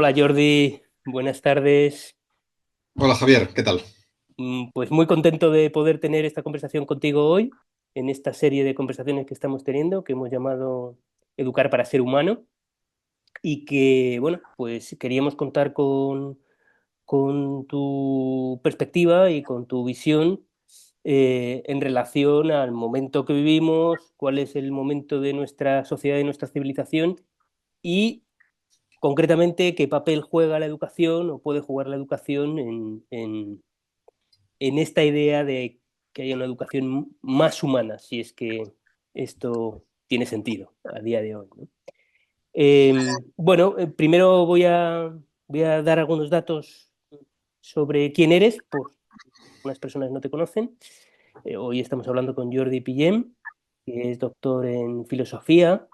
Hola Jordi, buenas tardes. Hola Javier, ¿qué tal? Pues muy contento de poder tener esta conversación contigo hoy, en esta serie de conversaciones que estamos teniendo, que hemos llamado Educar para ser humano, y que, bueno, pues queríamos contar con tu perspectiva y con tu visión en relación al momento que vivimos, cuál es el momento de nuestra sociedad y nuestra civilización y concretamente qué papel juega la educación o puede jugar la educación en esta idea de que haya una educación más humana, si es que esto tiene sentido a día de hoy, ¿no? Bueno, primero voy a dar algunos datos sobre quién eres, por unas personas no te conocen. Hoy estamos hablando con Jordi Pillem, que es doctor en filosofía.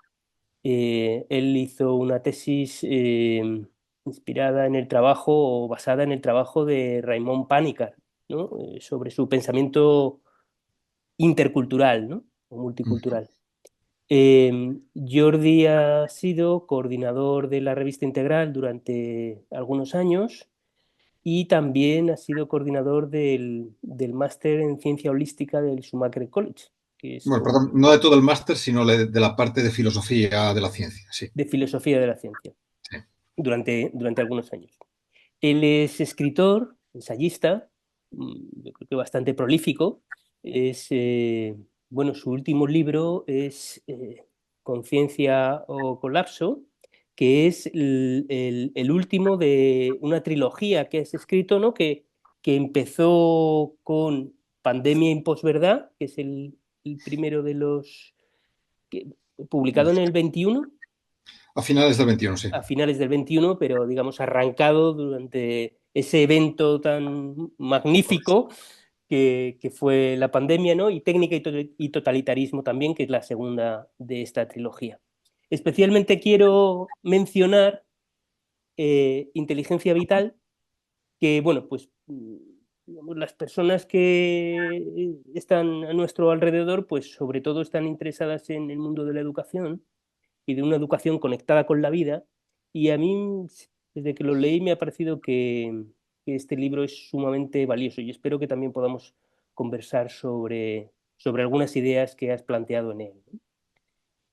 Él hizo una tesis inspirada en el trabajo o basada en el trabajo de Raymond Panikkar, ¿no? Sobre su pensamiento intercultural, ¿no? O Ujú. multicultural. Jordi ha sido coordinador de la revista Integral durante algunos años y también ha sido coordinador del máster en ciencia holística del Schumacher College, que es Bueno, perdón, no de todo el máster, sino de la parte de filosofía de la ciencia, sí. de filosofía de la ciencia, Sí. durante algunos años. Él es escritor, ensayista, yo creo que bastante prolífico. Es, bueno, su último libro es Conciencia o Colapso, que es el último de una trilogía que has escrito, ¿no? Que empezó con Pandemia y Posverdad, que es el primero de los publicado en el 21 A finales del 21, sí. a finales del 21, pero digamos arrancado durante ese evento tan magnífico que fue la pandemia, ¿no? Y técnica y totalitarismo también, que es la segunda de esta trilogía. Especialmente quiero mencionar Inteligencia Vital, que, bueno, pues digamos, las personas que están a nuestro alrededor, pues sobre todo están interesadas en el mundo de la educación y de una educación conectada con la vida. Y a mí, desde que lo leí, me ha parecido que este libro es sumamente valioso y espero que también podamos conversar sobre algunas ideas que has planteado en él.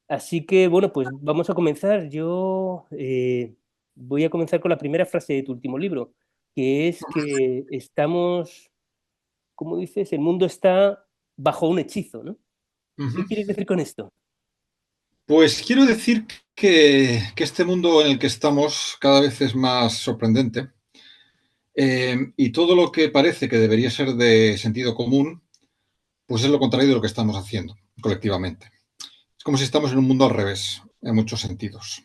Así que, bueno, pues vamos a comenzar. Yo voy a comenzar con la primera frase de tu último libro, que es que estamos, como dices, el mundo está bajo un hechizo, ¿no? ¿Qué Ujú. quieres decir con esto? Pues quiero decir que este mundo en el que estamos cada vez es más sorprendente, y todo lo que parece que debería ser de sentido común, pues es lo contrario de lo que estamos haciendo colectivamente. Es como si estamos en un mundo al revés, en muchos sentidos.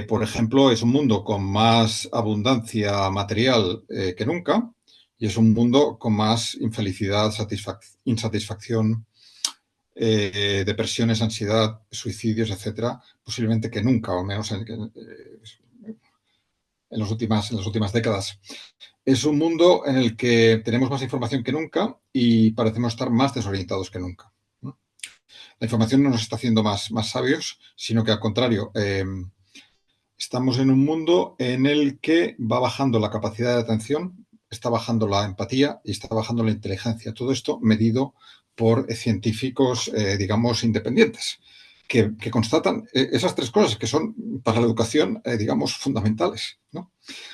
Por ejemplo, es un mundo con más abundancia material que nunca y es un mundo con más infelicidad, insatisfacción, depresiones, ansiedad, suicidios, etcétera, posiblemente que nunca, o al menos en las últimas décadas. Es un mundo en el que tenemos más información que nunca y parecemos estar más desorientados que nunca, ¿no? La información no nos está haciendo más sabios, sino que al contrario, estamos en un mundo en el que va bajando la capacidad de atención, está bajando la empatía y está bajando la inteligencia. Todo esto medido por científicos, digamos, independientes, que constatan esas tres cosas que son para la educación, digamos, fundamentales, ¿no?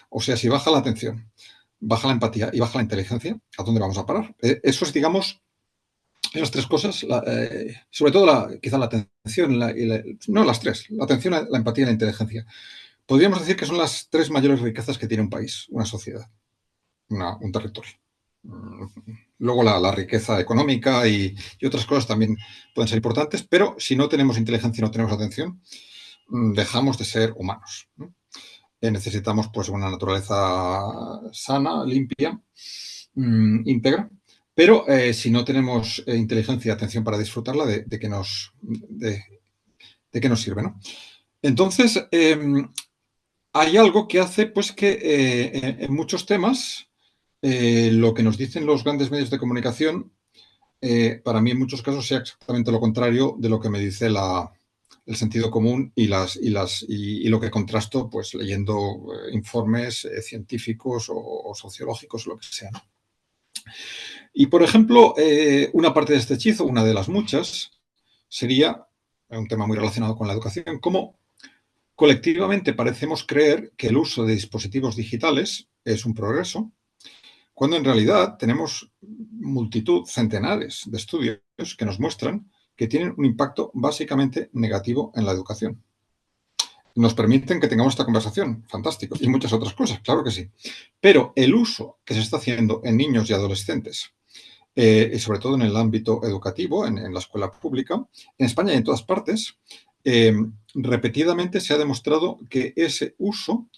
O sea, si baja la atención, baja la empatía y baja la inteligencia, ¿a dónde vamos a parar? Eso es, digamos, esas tres cosas, sobre todo quizá la atención, no las tres, la atención, la empatía y la inteligencia. Podríamos decir que son las tres mayores riquezas que tiene un país, una sociedad, un territorio. Luego la riqueza económica y otras cosas también pueden ser importantes, pero si no tenemos inteligencia y no tenemos atención, dejamos de ser humanos, ¿no? Necesitamos pues una naturaleza sana, limpia, íntegra, pero si no tenemos inteligencia y atención para disfrutarla, de qué nos sirve, ¿no? Entonces, hay algo que hace pues que en muchos temas lo que nos dicen los grandes medios de comunicación, para mí en muchos casos sea exactamente lo contrario de lo que me dice el sentido común y lo que contrasto pues leyendo informes científicos o sociológicos, lo que sea, ¿no? Y, por ejemplo, una parte de este hechizo, una de las muchas, sería un tema muy relacionado con la educación, cómo colectivamente parecemos creer que el uso de dispositivos digitales es un progreso, cuando en realidad tenemos multitud, centenares de estudios que nos muestran que tienen un impacto básicamente negativo en la educación. Nos permiten que tengamos esta conversación, fantástico, y muchas otras cosas, claro que sí. Pero el uso que se está haciendo en niños y adolescentes, y sobre todo en el ámbito educativo, en la escuela pública, en España y en todas partes, repetidamente se ha demostrado que ese uso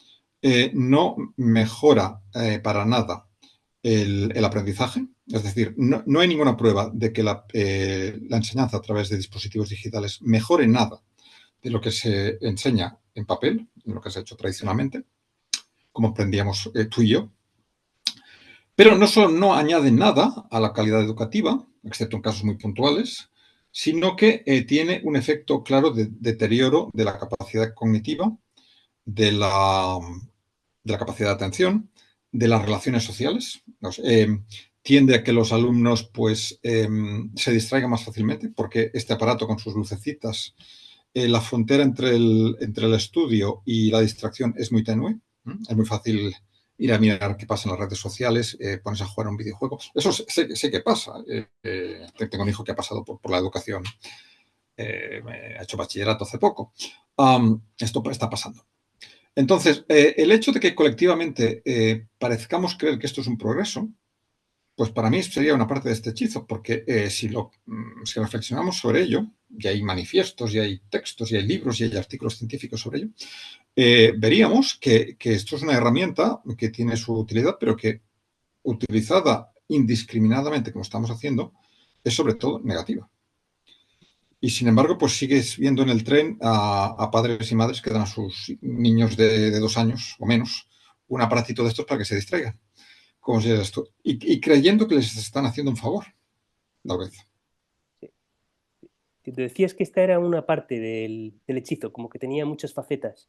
no mejora para nada el aprendizaje. Es decir, no hay ninguna prueba de que la enseñanza a través de dispositivos digitales mejore nada de lo que se enseña en papel, en lo que se ha hecho tradicionalmente, como aprendíamos tú y yo. Pero no solo no añade nada a la calidad educativa, excepto en casos muy puntuales, sino que tiene un efecto claro de deterioro de la capacidad cognitiva, de la capacidad de atención, de las relaciones sociales. Tiende a que los alumnos pues, se distraigan más fácilmente porque este aparato con sus lucecitas, la frontera entre el estudio y la distracción es muy tenue. Es muy fácil ir a mirar qué pasa en las redes sociales, pones a jugar a un videojuego. Eso sé que pasa. Tengo un hijo que ha pasado por la educación, ha hecho bachillerato hace poco. Esto está pasando. Entonces, el hecho de que colectivamente parezcamos creer que esto es un progreso, pues para mí sería una parte de este hechizo, porque si reflexionamos sobre ello, y hay manifiestos, y hay textos, y hay libros, y hay artículos científicos sobre ello, veríamos que esto es una herramienta que tiene su utilidad, pero que utilizada indiscriminadamente, como estamos haciendo, es sobre todo negativa. Y sin embargo, pues sigues viendo en el tren a padres y madres que dan a sus niños de 2 años o menos un aparatito de estos para que se distraigan. ¿Cómo se llama esto? Y creyendo que les están haciendo un favor, tal vez. Sí. Te decías que esta era una parte del hechizo, como que tenía muchas facetas.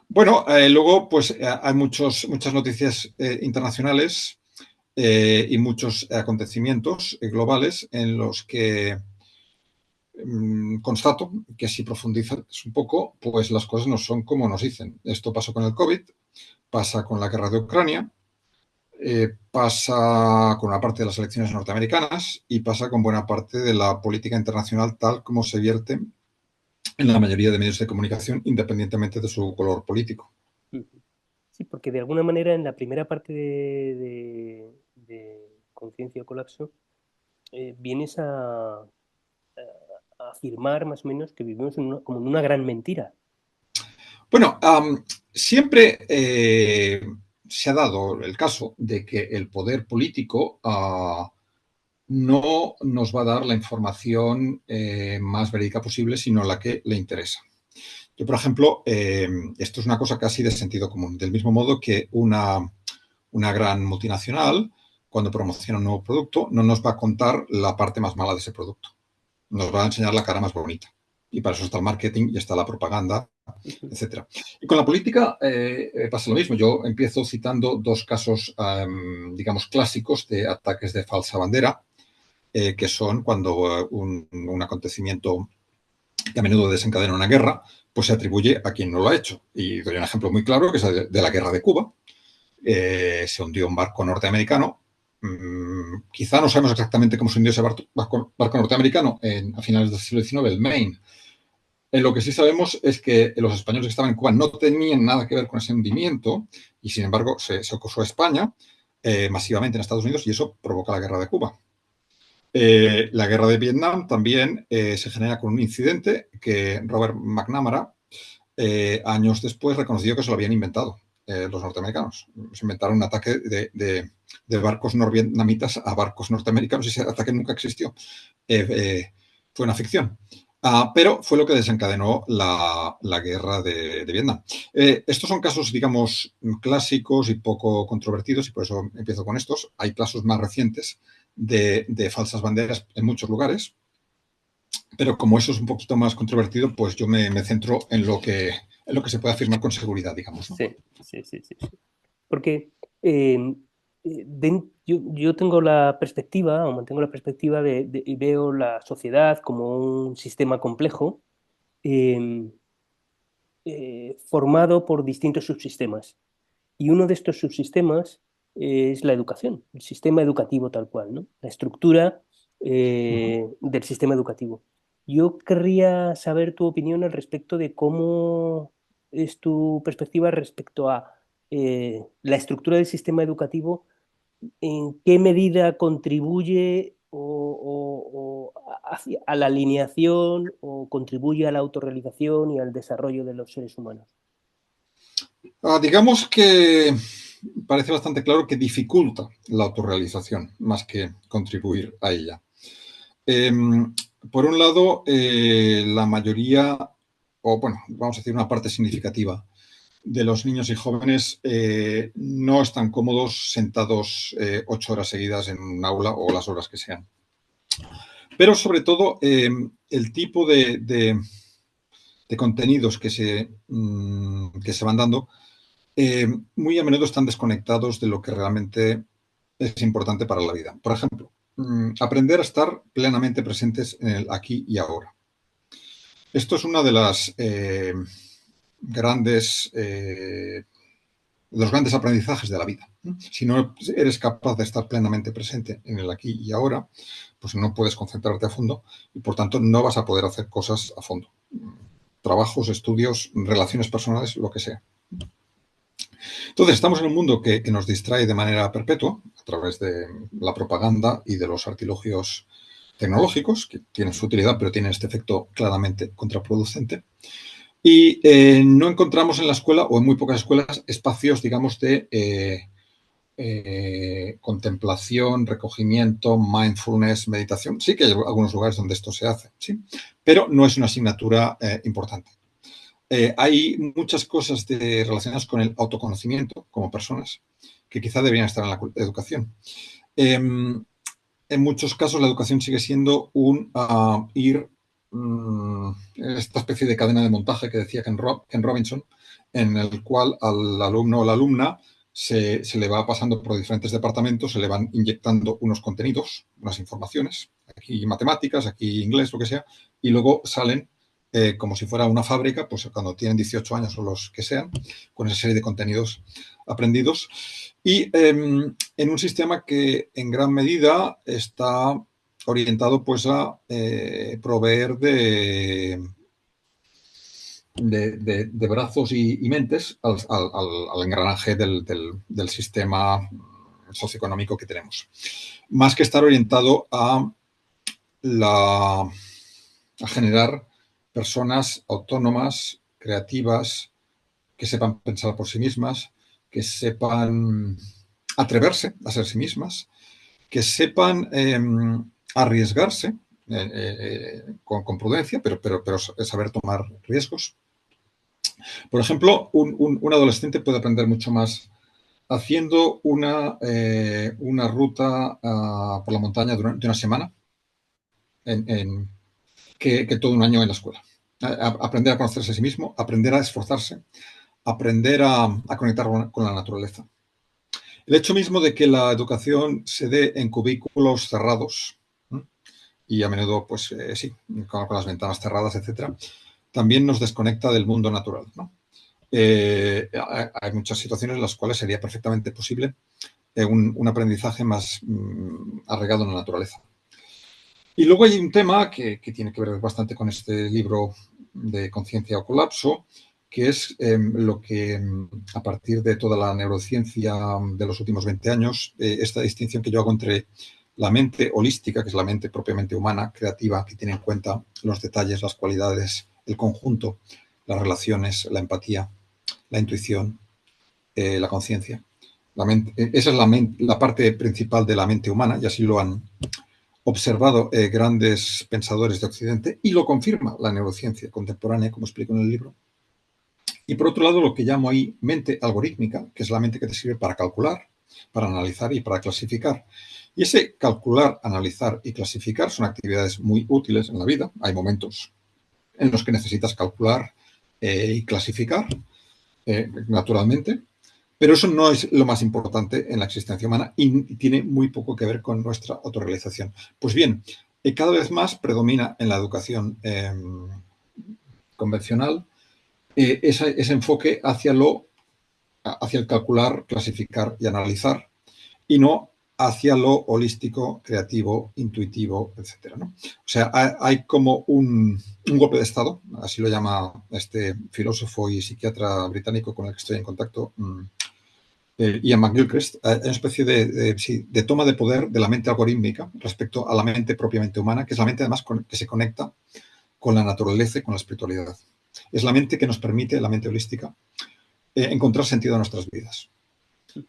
Bueno, luego pues hay muchas noticias internacionales y muchos acontecimientos globales en los que constato que si profundizas un poco, pues las cosas no son como nos dicen. Esto pasó con el COVID, pasa con la guerra de Ucrania, pasa con una parte de las elecciones norteamericanas y pasa con buena parte de la política internacional tal como se vierte en la mayoría de medios de comunicación, independientemente de su color político. Sí, porque de alguna manera en la primera parte de Conciencia o Colapso vienes a afirmar más o menos que vivimos como en una gran mentira. Bueno, siempre se ha dado el caso de que el poder político no nos va a dar la información más verídica posible, sino la que le interesa. Yo, por ejemplo, esto es una cosa casi de sentido común. Del mismo modo que una gran multinacional, cuando promociona un nuevo producto, no nos va a contar la parte más mala de ese producto. Nos va a enseñar la cara más bonita. Y para eso está el marketing y está la propaganda, etcétera. Y con la política pasa lo mismo. Yo empiezo citando 2 casos, digamos, clásicos de ataques de falsa bandera, que son cuando un acontecimiento que a menudo desencadena una guerra, pues se atribuye a quien no lo ha hecho. Y doy un ejemplo muy claro, que es de la guerra de Cuba. Se hundió un barco norteamericano. Quizá no sabemos exactamente cómo se hundió ese barco norteamericano a finales del siglo XIX, el Maine. Lo que sí sabemos es que los españoles que estaban en Cuba no tenían nada que ver con ese hundimiento y, sin embargo, se acusó a España masivamente en Estados Unidos y eso provoca la guerra de Cuba. La guerra de Vietnam también se genera con un incidente que Robert McNamara años después reconoció que se lo habían inventado los norteamericanos. Se inventaron un ataque de barcos norvietnamitas a barcos norteamericanos y ese ataque nunca existió. Fue una ficción. Pero fue lo que desencadenó la guerra de Vietnam. Estos son casos, digamos, clásicos y poco controvertidos y por eso empiezo con estos. Hay casos más recientes de falsas banderas en muchos lugares. pero como eso es un poquito más controvertido, pues yo me centro en lo que se puede afirmar con seguridad, digamos, ¿no? Sí, sí, sí, sí, sí. Porque yo tengo la perspectiva, o mantengo la perspectiva y veo la sociedad como un sistema complejo eh, formado por distintos subsistemas. Y uno de estos subsistemas es la educación, el sistema educativo tal cual, ¿no? La estructura Ujú. del sistema educativo. Yo querría saber tu opinión al respecto de cómo es tu perspectiva respecto a la estructura del sistema educativo, en qué medida contribuye a la alineación o contribuye a la autorrealización y al desarrollo de los seres humanos. Digamos que parece bastante claro que dificulta la autorrealización más que contribuir a ella. Eh, por un lado, la mayoría, o bueno, vamos a decir una parte significativa de los niños y jóvenes no están cómodos sentados 8 horas seguidas en un aula o las horas que sean. Pero sobre todo, el tipo de contenidos que se van dando muy a menudo están desconectados de lo que realmente es importante para la vida. Por ejemplo, aprender a estar plenamente presentes en el aquí y ahora. Esto es una de las grandes, los grandes aprendizajes de la vida. Si no eres capaz de estar plenamente presente en el aquí y ahora, pues no puedes concentrarte a fondo y por tanto no vas a poder hacer cosas a fondo. Trabajos, estudios, relaciones personales, lo que sea. Entonces, estamos en un mundo que nos distrae de manera perpetua a través de la propaganda y de los artilugios tecnológicos, que tienen su utilidad, pero tienen este efecto claramente contraproducente. Y no encontramos en la escuela, o en muy pocas escuelas, espacios, digamos, de contemplación, recogimiento, mindfulness, meditación. Sí que hay algunos lugares donde esto se hace, ¿sí? Pero no es una asignatura importante. Hay muchas cosas relacionadas con el autoconocimiento como personas que quizá deberían estar en la educación. En muchos casos la educación sigue siendo esta especie de cadena de montaje que decía Ken Robinson, en el cual al alumno o la alumna se le va pasando por diferentes departamentos, se le van inyectando unos contenidos, unas informaciones, aquí matemáticas, aquí inglés, lo que sea, y luego salen como si fuera una fábrica, pues cuando tienen 18 años o los que sean, con esa serie de contenidos aprendidos. Y en un sistema que en gran medida está orientado pues a proveer de brazos y mentes al engranaje del sistema socioeconómico que tenemos. Más que estar orientado a generar personas autónomas, creativas, que sepan pensar por sí mismas, que sepan atreverse a ser sí mismas, que sepan arriesgarse con prudencia, pero saber tomar riesgos. Por ejemplo, un adolescente puede aprender mucho más haciendo una ruta por la montaña durante una semana que todo un año en la escuela. Aprender a conocerse a sí mismo, aprender a esforzarse, aprender a conectar con la naturaleza. El hecho mismo de que la educación se dé en cubículos cerrados, ¿eh? Y a menudo, pues sí, con las ventanas cerradas, etcétera, también nos desconecta del mundo natural, ¿no? Hay muchas situaciones en las cuales sería perfectamente posible un aprendizaje más arraigado en la naturaleza. Y luego hay un tema que tiene que ver bastante con este libro de Conciencia o Colapso, que es lo que a partir de toda la neurociencia de los últimos 20 años, esta distinción que yo hago entre la mente holística, que es la mente propiamente humana, creativa, que tiene en cuenta los detalles, las cualidades, el conjunto, las relaciones, la empatía, la intuición, la conciencia. Esa es la parte principal de la mente humana y así lo han observado grandes pensadores de Occidente y lo confirma la neurociencia contemporánea, como explico en el libro. Y por otro lado, lo que llamo ahí mente algorítmica, que es la mente que te sirve para calcular, para analizar y para clasificar. Y ese calcular, analizar y clasificar son actividades muy útiles en la vida. Hay momentos en los que necesitas calcular y clasificar, naturalmente, pero eso no es lo más importante en la existencia humana y tiene muy poco que ver con nuestra autorrealización. Pues bien, cada vez más predomina en la educación convencional ese enfoque hacia el calcular, clasificar y analizar, y no hacia lo holístico, creativo, intuitivo, etcétera, ¿no? O sea, hay como un golpe de estado, así lo llama este filósofo y psiquiatra británico con el que estoy en contacto, Ian McGilchrist, una especie de toma de poder de la mente algorítmica respecto a la mente propiamente humana, que es la mente además que se conecta con la naturaleza y con la espiritualidad. Es la mente que nos permite, la mente holística, encontrar sentido a nuestras vidas.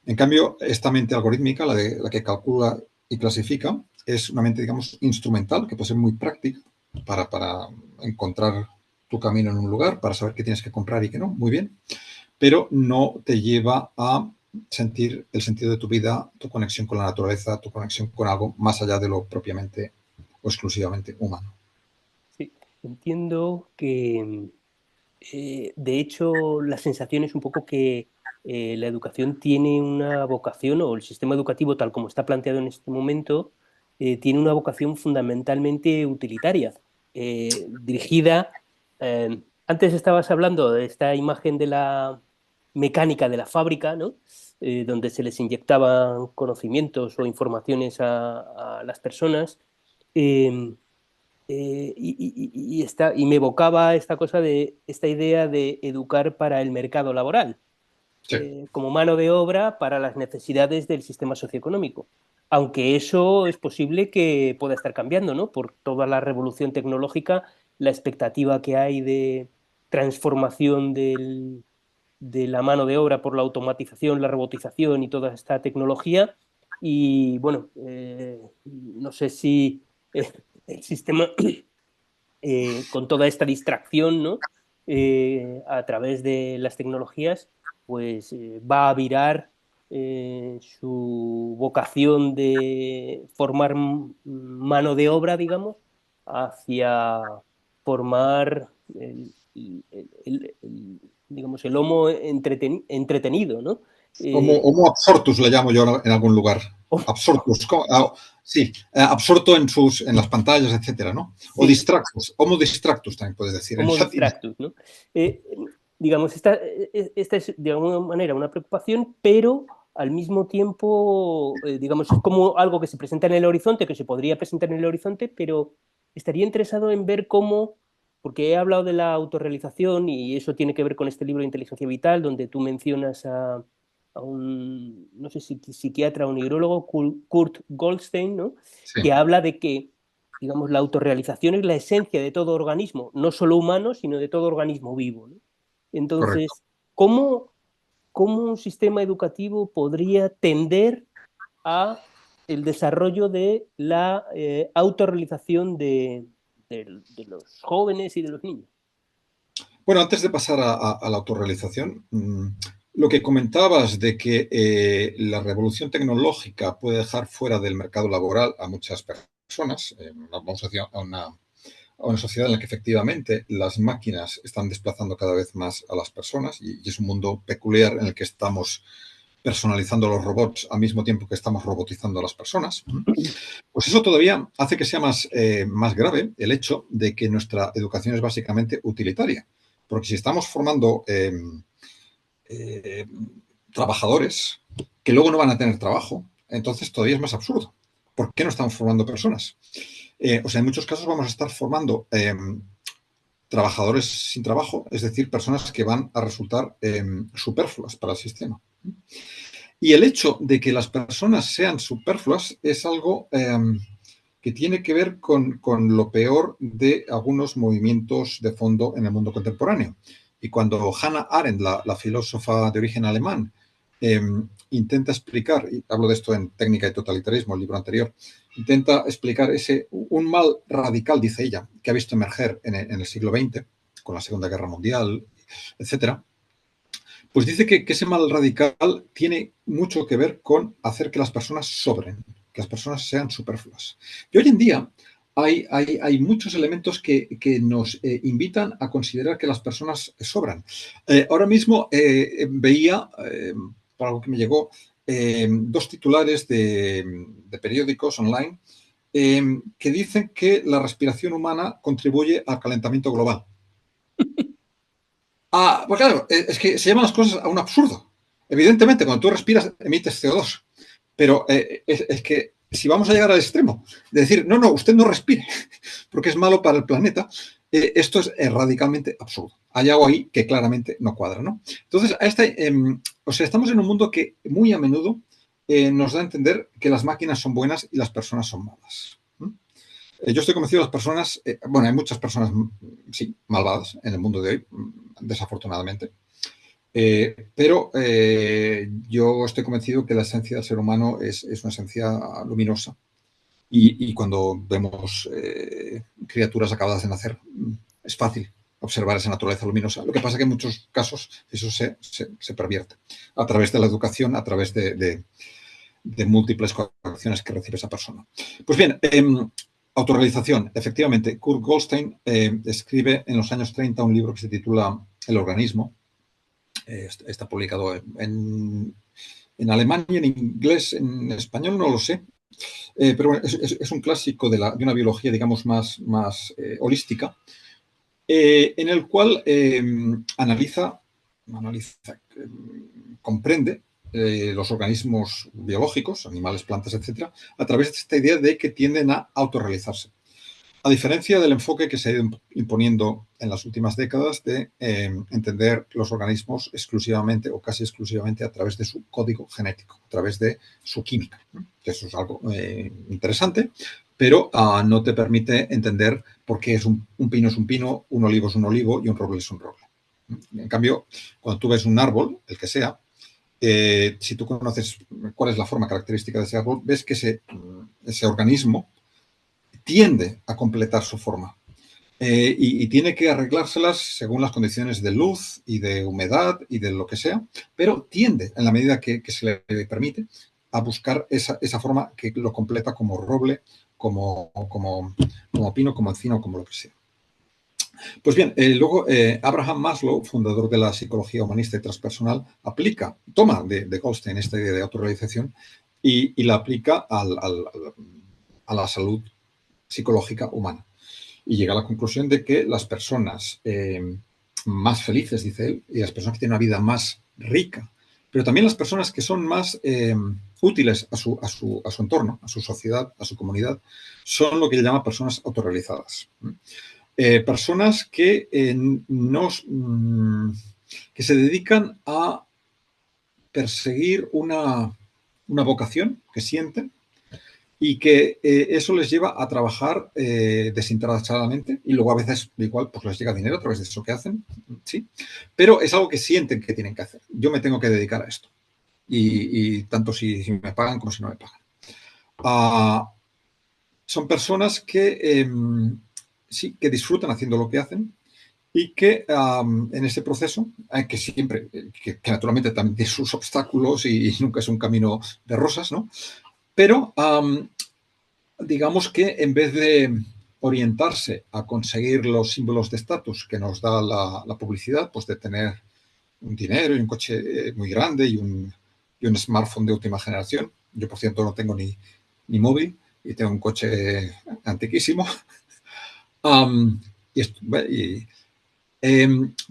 En cambio, esta mente algorítmica, la que calcula y clasifica, es una mente, digamos, instrumental, que puede ser muy práctica para encontrar tu camino en un lugar, para saber qué tienes que comprar y qué no, muy bien, pero no te lleva a sentir el sentido de tu vida, tu conexión con la naturaleza, tu conexión con algo más allá de lo propiamente o exclusivamente humano. Sí, entiendo que, de hecho, la sensación es un poco que la educación tiene una vocación, o el sistema educativo tal como está planteado en este momento, tiene una vocación fundamentalmente utilitaria, dirigida... antes estabas hablando de esta imagen de la mecánica de la fábrica, ¿no? Donde se les inyectaban conocimientos o informaciones a las personas. Eh, y me evocaba esta cosa de esta idea de educar para el mercado laboral, Sí, como mano de obra para las necesidades del sistema socioeconómico. Aunque eso es posible que pueda estar cambiando, ¿no? Por toda la revolución tecnológica, la expectativa que hay de transformación de la mano de obra por la automatización, la robotización y toda esta tecnología. Y bueno, no sé si el sistema con toda esta distracción, ¿no? A través de las tecnologías, pues va a virar su vocación de formar mano de obra, digamos, hacia formar digamos, el homo entretenido, ¿no? Homo absortus le llamo yo en algún lugar. Absortus, sí, absorto en las pantallas, etcétera, ¿no? O sí, distractus, homo distractus también puedes decir en Homo latín. distractus, ¿no? Eh, digamos, esta es de alguna manera una preocupación, pero al mismo tiempo, digamos, es como algo que se presenta en el horizonte, que se podría presentar en el horizonte, pero estaría interesado en ver cómo, porque he hablado de la autorrealización y eso tiene que ver con este libro de Inteligencia Vital, donde tú mencionas a un, no sé si psiquiatra o neurólogo, Kurt Goldstein, ¿no? Sí, Que habla de que digamos, la autorrealización es la esencia de todo organismo, no solo humano, sino de todo organismo vivo, ¿no? correcto. Entonces, ¿cómo un sistema educativo podría tender a el desarrollo de la autorrealización de los jóvenes y de los niños? Bueno, antes de pasar a la autorrealización, lo que comentabas de que la revolución tecnológica puede dejar fuera del mercado laboral a muchas personas, vamos a una sociedad en la que efectivamente las máquinas están desplazando cada vez más a las personas y es un mundo peculiar en el que estamos personalizando los robots al mismo tiempo que estamos robotizando a las personas. Pues eso todavía hace que sea más grave el hecho de que nuestra educación es básicamente utilitaria. Porque si estamos formando eh, trabajadores que luego no van a tener trabajo, entonces todavía es más absurdo. ¿Por qué no estamos formando personas? O sea, en muchos casos vamos a estar formando trabajadores sin trabajo, es decir, personas que van a resultar superfluas para el sistema. Y el hecho de que las personas sean superfluas es algo que tiene que ver con lo peor de algunos movimientos de fondo en el mundo contemporáneo. Y cuando Hannah Arendt, la filósofa de origen alemán, eh, intenta explicar, y hablo de esto en Técnica y Totalitarismo, el libro anterior, intenta explicar un mal radical, dice ella, que ha visto emerger en el siglo XX, con la Segunda Guerra Mundial, etcétera, pues dice que ese mal radical tiene mucho que ver con hacer que las personas sobren, que las personas sean superfluas. Y hoy en día hay muchos elementos que nos invitan a considerar que las personas sobran. Ahora mismo veía, por algo que me llegó, dos titulares de periódicos online que dicen que la respiración humana contribuye al calentamiento global. Pues claro, es que se llevan las cosas a un absurdo. Evidentemente, cuando tú respiras, emites CO2. Pero es que si vamos a llegar al extremo de decir, no, no, usted no respire, porque es malo para el planeta, esto es radicalmente absurdo. Hay algo ahí que claramente no cuadra, ¿no? Entonces, o sea, estamos en un mundo que muy a menudo nos da a entender que las máquinas son buenas y las personas son malas. Yo estoy convencido de las personas, bueno, hay muchas personas, sí, malvadas en el mundo de hoy, desafortunadamente, pero yo estoy convencido que la esencia del ser humano es una esencia luminosa y cuando vemos criaturas acabadas de nacer, es fácil observar esa naturaleza luminosa. Lo que pasa es que en muchos casos eso se pervierte a través de la educación, a través de múltiples correcciones que recibe esa persona. Pues bien, autorrealización. Efectivamente, Kurt Goldstein escribe en los años 30 un libro que se titula El organismo. Está publicado en alemán y en inglés, en español no lo sé. Pero bueno, es un clásico de una biología, digamos, más holística, en el cual analiza, comprende los organismos biológicos, animales, plantas, etcétera, a través de esta idea de que tienden a autorrealizarse. A diferencia del enfoque que se ha ido imponiendo en las últimas décadas de entender los organismos exclusivamente o casi exclusivamente a través de su código genético, a través de su química. Eso es algo interesante, pero no te permite entender por qué un pino es un pino, un olivo es un olivo y un roble es un roble. En cambio, cuando tú ves un árbol, el que sea, si tú conoces cuál es la forma característica de ese árbol, ves que ese organismo tiende a completar su forma y tiene que arreglárselas según las condiciones de luz y de humedad y de lo que sea, pero tiende, en la medida que se le permite, a buscar esa forma que lo completa como roble, como pino, como encino, como lo que sea. Pues bien, luego Abraham Maslow, fundador de la psicología humanista y transpersonal, toma de Goldstein esta idea de autorrealización y la aplica a la salud psicológica humana. Y llega a la conclusión de que las personas más felices, dice él, y las personas que tienen una vida más rica, pero también las personas que son más útiles a su entorno, a su sociedad, a su comunidad, son lo que él llama personas autorrealizadas. Personas que, que se dedican a perseguir una vocación que sienten y que eso les lleva a trabajar desinteresadamente y luego a veces igual pues les llega dinero a través de eso que hacen, ¿sí? Pero es algo que sienten que tienen que hacer. Yo me tengo que dedicar a esto y tanto si me pagan como si no me pagan. Son personas que sí, que disfrutan haciendo lo que hacen y que en ese proceso, que siempre, que naturalmente también tiene sus obstáculos y nunca es un camino de rosas, ¿no? Pero digamos que en vez de orientarse a conseguir los símbolos de estatus que nos da la publicidad, pues de tener un dinero y un coche muy grande y un smartphone de última generación. Yo, por cierto, no tengo ni móvil y tengo un coche antiquísimo.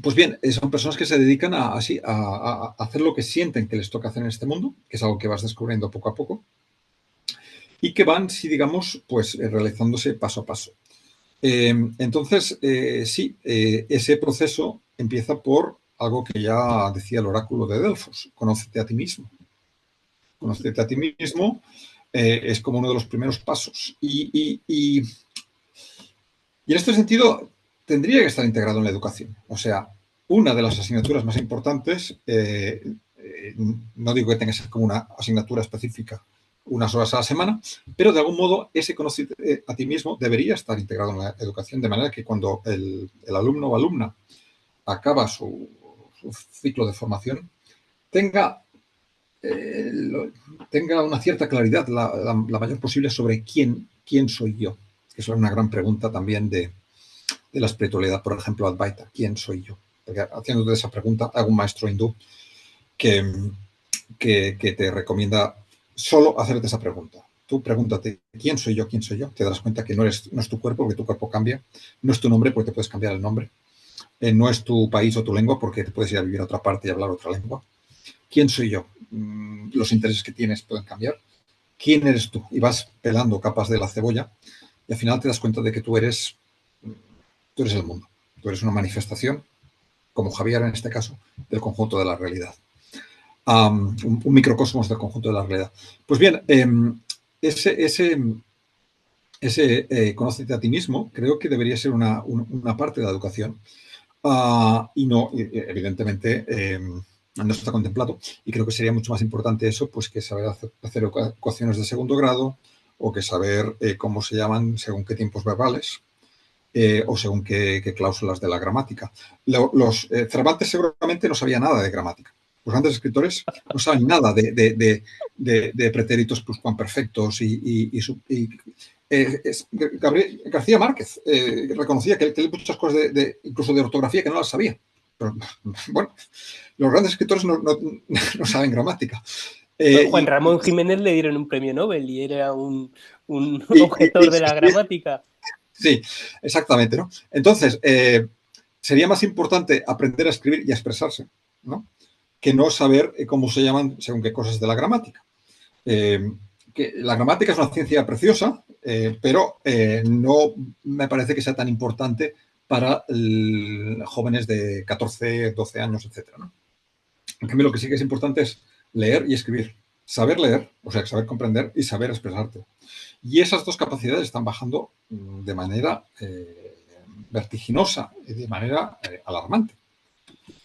Pues bien, son personas que se dedican a hacer lo que sienten que les toca hacer en este mundo, que es algo que vas descubriendo poco a poco, y que van, sí, digamos, pues realizándose paso a paso. Entonces, sí, ese proceso empieza por algo que ya decía el oráculo de Delfos, conócete a ti mismo. Conócete a ti mismo es como uno de los primeros pasos. Y en este sentido, tendría que estar integrado en la educación. O sea, una de las asignaturas más importantes, no digo que tenga que ser como una asignatura específica unas horas a la semana, pero de algún modo ese conocimiento a ti mismo debería estar integrado en la educación, de manera que cuando el alumno o alumna acaba su ciclo de formación, tenga tenga una cierta claridad, la mayor posible, sobre quién soy yo. Eso es una gran pregunta también de la espiritualidad, por ejemplo, Advaita. ¿Quién soy yo? Porque haciéndote esa pregunta, hago un maestro hindú que te recomienda solo hacerte esa pregunta. Tú pregúntate, ¿quién soy yo? ¿Quién soy yo? Te darás cuenta que no es tu cuerpo, porque tu cuerpo cambia. No es tu nombre, porque te puedes cambiar el nombre. No es tu país o tu lengua, porque te puedes ir a vivir a otra parte y hablar otra lengua. ¿Quién soy yo? Los intereses que tienes pueden cambiar. ¿Quién eres tú? Y vas pelando capas de la cebolla y al final te das cuenta de que tú eres el mundo. Tú eres una manifestación, como Javier en este caso, del conjunto de la realidad. Un microcosmos del conjunto de la realidad. Pues bien, ese conócete a ti mismo creo que debería ser una parte de la educación. Y no, evidentemente, no está contemplado. Y creo que sería mucho más importante eso, pues, que saber hacer ecuaciones de segundo grado, o que saber cómo se llaman según qué tiempos verbales, o según qué cláusulas de la gramática. Cervantes seguramente no sabía nada de gramática. Los grandes escritores no saben nada de pretéritos pluscuamperfectos García Márquez reconocía que hay muchas cosas incluso de ortografía que no las sabía. Pero, bueno, los grandes escritores no saben gramática. Juan Ramón Jiménez le dieron un premio Nobel y era un objetor de la gramática. Sí, exactamente, ¿no? Entonces, sería más importante aprender a escribir y a expresarse, ¿no?, que no saber cómo se llaman según qué cosas de la gramática. Que la gramática es una ciencia preciosa, pero no me parece que sea tan importante para jóvenes de 14, 12 años, etcétera, ¿no? En cambio, lo que sí que es importante es leer y escribir. Saber leer, o sea, saber comprender, y saber expresarte. Y esas dos capacidades están bajando de manera vertiginosa y de manera alarmante.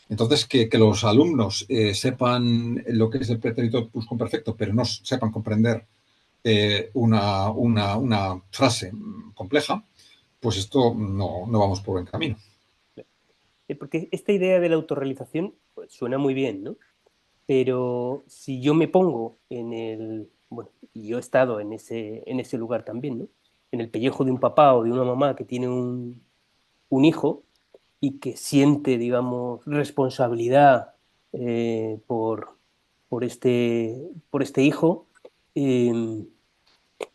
Entonces, que los alumnos sepan lo que es el pretérito pluscuamperfecto, pero no sepan comprender una frase compleja, pues esto no vamos por buen camino. Porque esta idea de la autorrealización, pues, suena muy bien, ¿no? Pero si yo me pongo bueno, y yo he estado en ese lugar también, ¿no? En el pellejo de un papá o de una mamá que tiene un hijo y que siente, digamos, responsabilidad por este hijo, eh,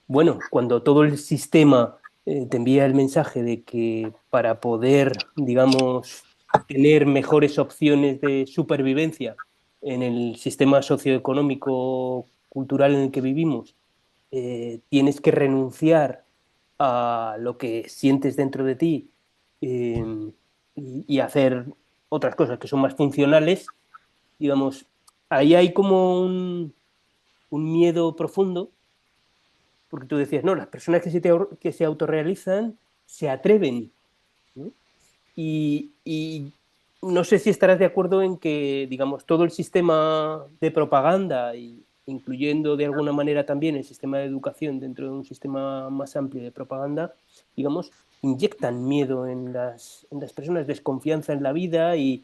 bueno, cuando todo el sistema te envía el mensaje de que para poder, digamos, tener mejores opciones de supervivencia en el sistema socioeconómico cultural en el que vivimos, tienes que renunciar a lo que sientes dentro de ti, y hacer otras cosas que son más funcionales, digamos, ahí hay como un miedo profundo, porque tú decías, no, las personas que se autorrealizan se atreven, ¿no? Y no sé si estarás de acuerdo en que, digamos, todo el sistema de propaganda, incluyendo de alguna manera también el sistema de educación dentro de un sistema más amplio de propaganda, digamos, inyectan miedo en las personas, desconfianza en la vida, y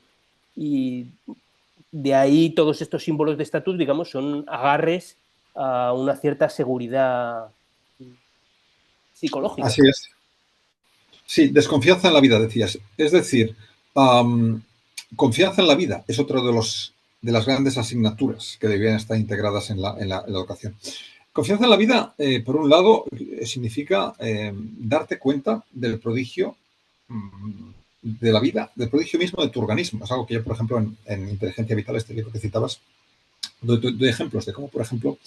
de ahí todos estos símbolos de estatus, digamos, son agarres a una cierta seguridad psicológica. Así es. Sí, desconfianza en la vida, decías. Es decir, confianza en la vida es otro de las grandes asignaturas que deberían estar integradas en la educación. Confianza en la vida, por un lado, significa darte cuenta del prodigio de la vida, del prodigio mismo de tu organismo. Es algo que yo, por ejemplo, en Inteligencia Vital, este libro que citabas, doy ejemplos de cómo, por ejemplo,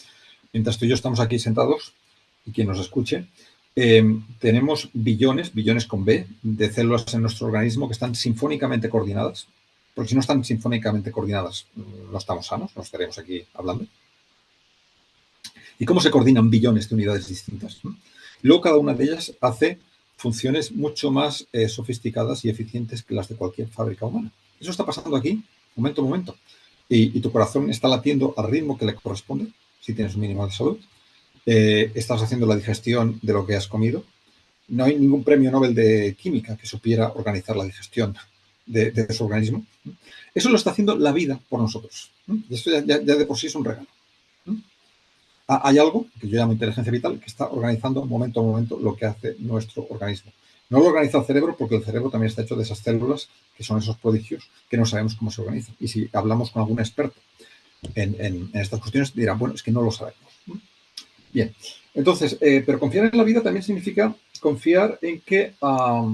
mientras tú y yo estamos aquí sentados, y quien nos escuche, tenemos billones con B, de células en nuestro organismo que están sinfónicamente coordinadas, porque si no están sinfónicamente coordinadas, no estamos sanos, no estaríamos aquí hablando. ¿Y cómo se coordinan billones de unidades distintas? Luego cada una de ellas hace funciones mucho más sofisticadas y eficientes que las de cualquier fábrica humana. Eso está pasando aquí, momento a momento. Y tu corazón está latiendo al ritmo que le corresponde, si tienes un mínimo de salud. Estás haciendo la digestión de lo que has comido. No hay ningún premio Nobel de química que supiera organizar la digestión de su organismo. Eso lo está haciendo la vida por nosotros. Y esto ya de por sí es un regalo. Hay algo que yo llamo inteligencia vital que está organizando momento a momento lo que hace nuestro organismo. No lo organiza el cerebro porque el cerebro también está hecho de esas células que son esos prodigios que no sabemos cómo se organizan. Y si hablamos con algún experto en estas cuestiones, dirán, bueno, es que no lo sabemos. Bien, entonces, pero confiar en la vida también significa confiar en que, a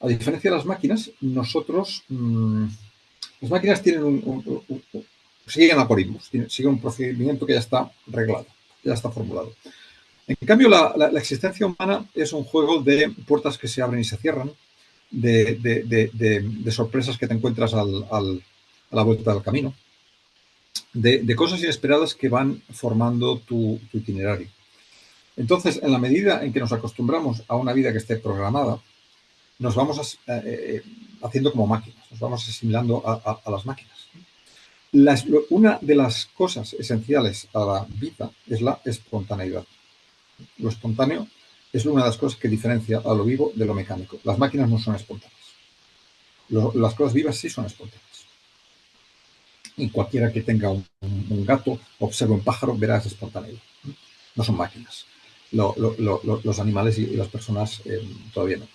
diferencia de las máquinas, nosotros, las máquinas tienen siguen algoritmos, siguen un procedimiento que ya está reglado, ya está formulado. En cambio, la existencia humana es un juego de puertas que se abren y se cierran, de sorpresas que te encuentras a la vuelta del camino, de cosas inesperadas que van formando tu itinerario. Entonces, en la medida en que nos acostumbramos a una vida que esté programada, nos vamos haciendo como máquinas, nos vamos asimilando a las máquinas. Una de las cosas esenciales a la vida es la espontaneidad. Lo espontáneo es una de las cosas que diferencia a lo vivo de lo mecánico. Las máquinas no son espontáneas. Las cosas vivas sí son espontáneas. Y cualquiera que tenga un gato, observe un pájaro, verá esa espontaneidad. No son máquinas. Los animales y las personas todavía no.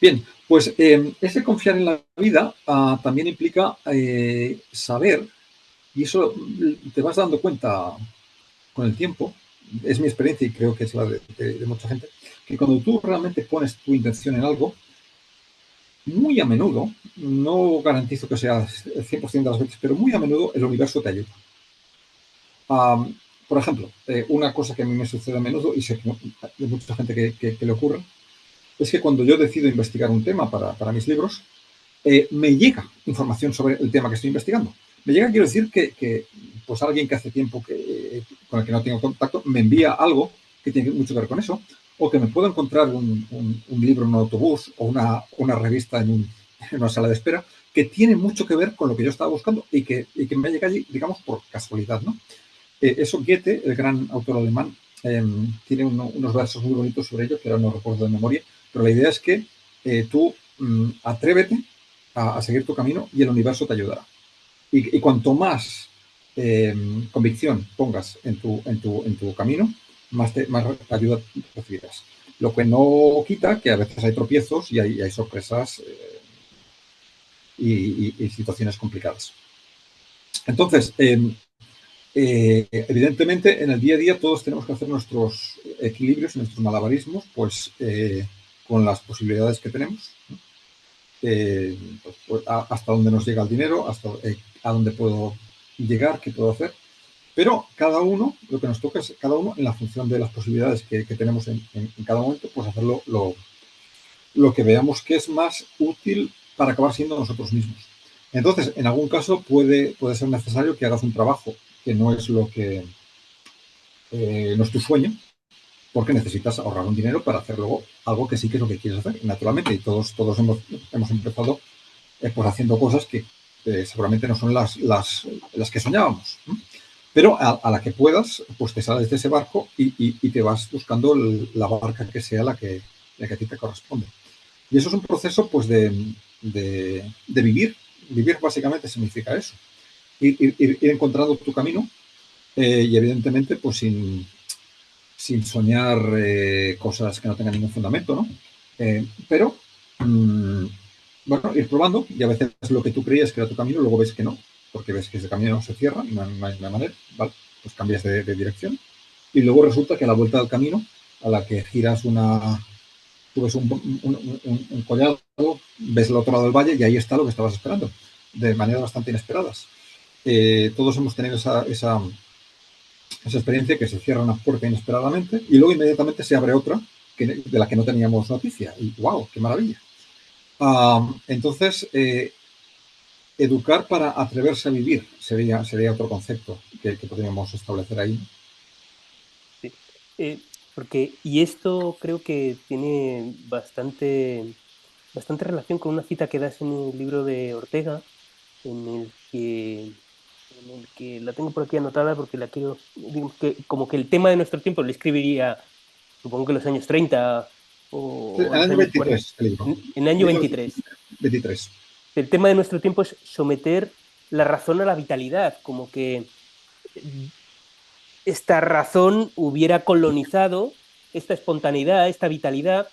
Bien, pues ese confiar en la vida también implica saber, y eso te vas dando cuenta con el tiempo, es mi experiencia y creo que es la de mucha gente, que cuando tú realmente pones tu intención en algo, muy a menudo, no garantizo que sea el 100% de las veces, pero muy a menudo el universo te ayuda. Por ejemplo, una cosa que a mí me sucede a menudo, y sé que hay mucha gente que le ocurre, es que cuando yo decido investigar un tema para mis libros, me llega información sobre el tema que estoy investigando. Me llega, quiero decir, que pues alguien que hace tiempo con el que no tengo contacto me envía algo que tiene mucho que ver con eso, o que me puedo encontrar un libro en un autobús o una revista en una sala de espera que tiene mucho que ver con lo que yo estaba buscando y que me llega allí, digamos, por casualidad, ¿no? Eso Goethe, el gran autor alemán, tiene unos versos muy bonitos sobre ello, que ahora no recuerdo de memoria, pero la idea es que tú atrévete a seguir tu camino y el universo te ayudará. Y cuanto más convicción pongas en tu camino, más ayuda recibirás. Lo que no quita que a veces hay tropiezos y hay sorpresas y situaciones complicadas. Entonces, evidentemente, en el día a día todos tenemos que hacer nuestros equilibrios y nuestros malabarismos, pues con las posibilidades que tenemos. Pues, hasta dónde nos llega el dinero, hasta a dónde puedo llegar, qué puedo hacer. Pero cada uno, lo que nos toca es cada uno en la función de las posibilidades que tenemos en cada momento, pues hacerlo lo que veamos que es más útil para acabar siendo nosotros mismos. Entonces, en algún caso puede ser necesario que hagas un trabajo que no es lo que no es tu sueño, porque necesitas ahorrar un dinero para hacer luego algo que sí que es lo que quieres hacer, naturalmente. Y todos hemos empezado pues haciendo cosas que seguramente no son las que soñábamos. Pero a la que puedas, pues te sales de ese barco y te vas buscando la barca que sea la que a ti te corresponde. Y eso es un proceso pues de vivir. Vivir básicamente significa eso. Ir encontrando tu camino y evidentemente pues sin soñar cosas que no tengan ningún fundamento, ¿no? Pero bueno, ir probando y a veces lo que tú creías que era tu camino, luego ves que no, porque ves que ese camino se cierra y no hay manera, ¿vale? Pues cambias de dirección y luego resulta que a la vuelta del camino, a la que giras tú ves un collado, ves el otro lado del valle y ahí está lo que estabas esperando, de maneras bastante inesperadas. Todos hemos tenido esa experiencia que se cierra una puerta inesperadamente y luego inmediatamente se abre otra de la que no teníamos noticia. Y ¡wow! ¡Qué maravilla! Entonces, educar para atreverse a vivir sería otro concepto que podríamos establecer ahí. Sí. Y esto creo que tiene bastante relación con una cita que das en el libro de Ortega, en el que la tengo por aquí anotada porque la quiero, digamos que como que el tema de nuestro tiempo lo escribiría, supongo que en los años 30 En o el los año años 40, 23, el libro. en el año 23. 23. El tema de nuestro tiempo es someter la razón a la vitalidad, como que esta razón hubiera colonizado esta espontaneidad, esta vitalidad,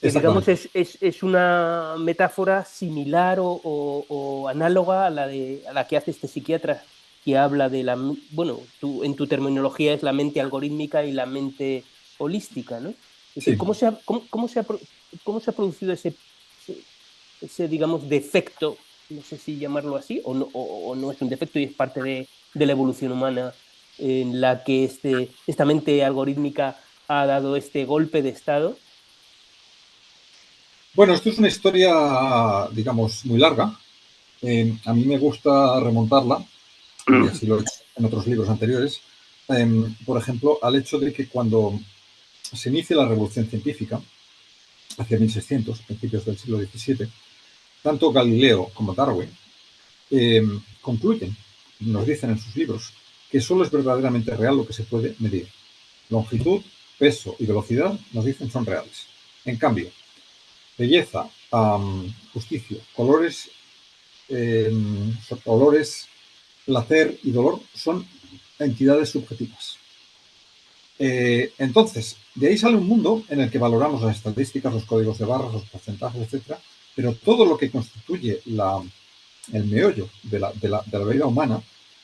que digamos Exactamente. es una metáfora similar o análoga a la que hace este psiquiatra que habla de la, bueno, en tu terminología es la mente algorítmica y la mente holística, ¿no? Es decir, Sí. cómo se ha producido ese, digamos, defecto, no sé si llamarlo así, o no es un defecto y es parte de la evolución humana en la que esta mente algorítmica ha dado este golpe de estado? Bueno, esto es una historia, digamos, muy larga. A mí me gusta remontarla, y así lo he hecho en otros libros anteriores, por ejemplo, al hecho de que cuando se inicia la revolución científica, hacia 1600, principios del siglo XVII, tanto Galileo como Darwin eh, concluyen, nos dicen en sus libros, que solo es verdaderamente real lo que se puede medir. Longitud, peso y velocidad, nos dicen, son reales. En cambio, belleza, justicia, colores, olores, placer y dolor son entidades subjetivas. Entonces, de ahí sale un mundo en el que valoramos las estadísticas, los códigos de barras, los porcentajes, etcétera, pero todo lo que constituye el meollo de la vida humana,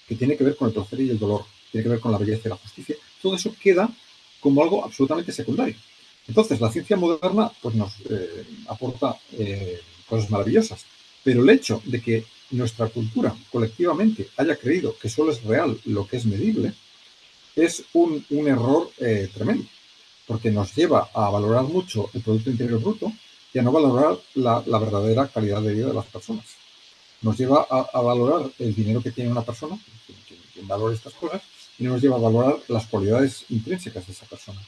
que tiene que ver con el placer y el dolor, tiene que ver con la belleza y la justicia, todo eso queda como algo absolutamente secundario. Entonces, la ciencia moderna pues, nos aporta cosas maravillosas, pero el hecho de que nuestra cultura colectivamente haya creído que solo es real lo que es medible es un error tremendo, porque nos lleva a valorar mucho el Producto Interior Bruto y a no valorar la verdadera calidad de vida de las personas. Nos lleva a valorar el dinero que tiene una persona, quien valora estas cosas, y no nos lleva a valorar las cualidades intrínsecas de esa persona.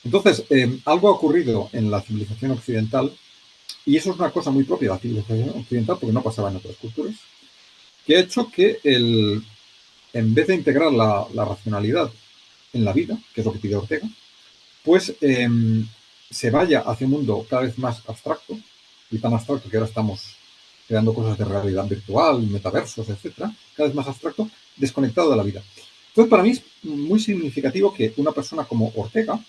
Entonces, algo ha ocurrido en la civilización occidental, y eso es una cosa muy propia de la civilización occidental, porque no pasaba en otras culturas, que ha hecho que en vez de integrar la racionalidad en la vida, que es lo que pide Ortega, pues se vaya hacia un mundo cada vez más abstracto, y tan abstracto que ahora estamos creando cosas de realidad virtual, metaversos, etcétera, cada vez más abstracto, desconectado de la vida. Entonces, para mí es muy significativo que una persona como Ortega,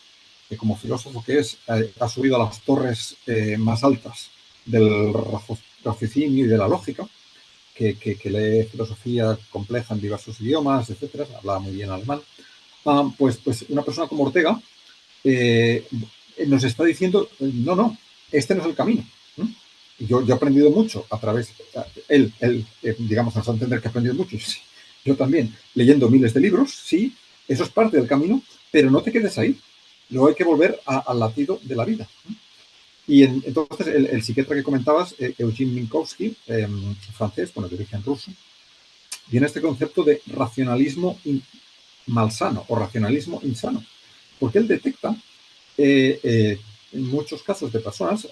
que como filósofo que es, ha subido a las torres más altas del raciocinio y de la lógica, que lee filosofía compleja en diversos idiomas, etcétera, hablaba muy bien alemán, pues una persona como Ortega eh, nos está diciendo, no, no, este no es el camino. Yo he aprendido mucho a través, él digamos, nos va a entender que ha aprendido mucho, sí, yo también, leyendo miles de libros, sí, eso es parte del camino, pero no te quedes ahí, luego hay que volver al latido de la vida. Y entonces el psiquiatra que comentabas, Eugene Minkowski, francés, bueno, de origen ruso, viene este concepto de racionalismo malsano o racionalismo insano, porque él detecta en muchos casos de personas,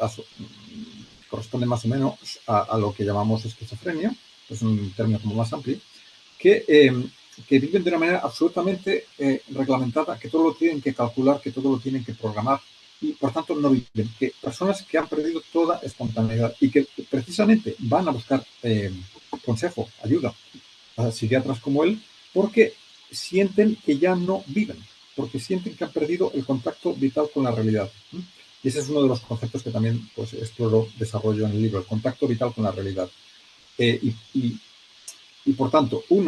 corresponde más o menos a lo que llamamos esquizofrenia, es un término como más amplio, que viven de una manera absolutamente reglamentada, que todo lo tienen que calcular, que todo lo tienen que programar y por tanto no viven. Que personas que han perdido toda espontaneidad y que precisamente van a buscar consejo, ayuda a psiquiatras como él, porque sienten que ya no viven, porque sienten que han perdido el contacto vital con la realidad. Y ese es uno de los conceptos que también pues, exploro, desarrollo en el libro, el contacto vital con la realidad. Y por tanto, un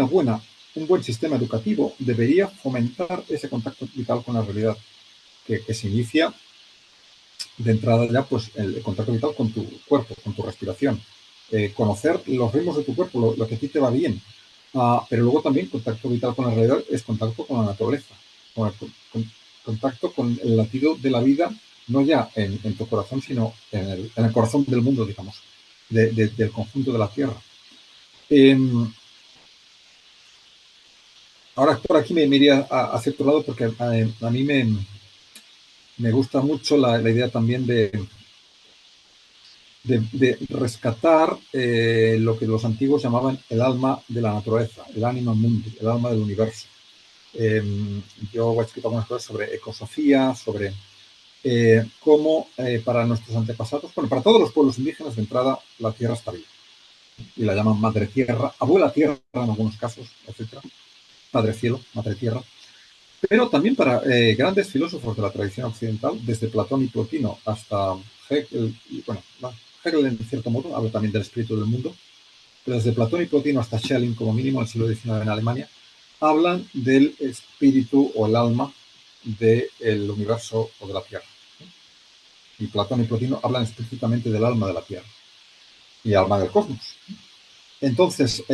buen sistema educativo debería fomentar ese contacto vital con la realidad, que se inicia de entrada ya pues el contacto vital con tu cuerpo, con tu respiración, conocer los ritmos de tu cuerpo, lo que a ti te va bien, pero luego también contacto vital con la realidad es contacto con la naturaleza, contacto con el latido de la vida, no ya en tu corazón, sino en el corazón del mundo, digamos, del conjunto de la Tierra. Ahora por aquí me iría hacia otro lado porque a mí me gusta mucho la idea también de rescatar lo que los antiguos llamaban el alma de la naturaleza, el anima mundi, el alma del universo. Yo he escrito algunas cosas sobre ecosofía, sobre cómo para nuestros antepasados, bueno, para todos los pueblos indígenas de entrada la tierra está viva y la llaman madre tierra, abuela tierra en algunos casos, etcétera. Padre Cielo, Madre Tierra, pero también para grandes filósofos de la tradición occidental, desde Platón y Plotino hasta Hegel, y, bueno, Hegel en cierto modo habla también del espíritu del mundo, pero desde Platón y Plotino hasta Schelling, como mínimo en el siglo XIX en Alemania, hablan del espíritu o el alma del universo o de la Tierra. Y Platón y Plotino hablan específicamente del alma de la Tierra y alma del cosmos. Entonces,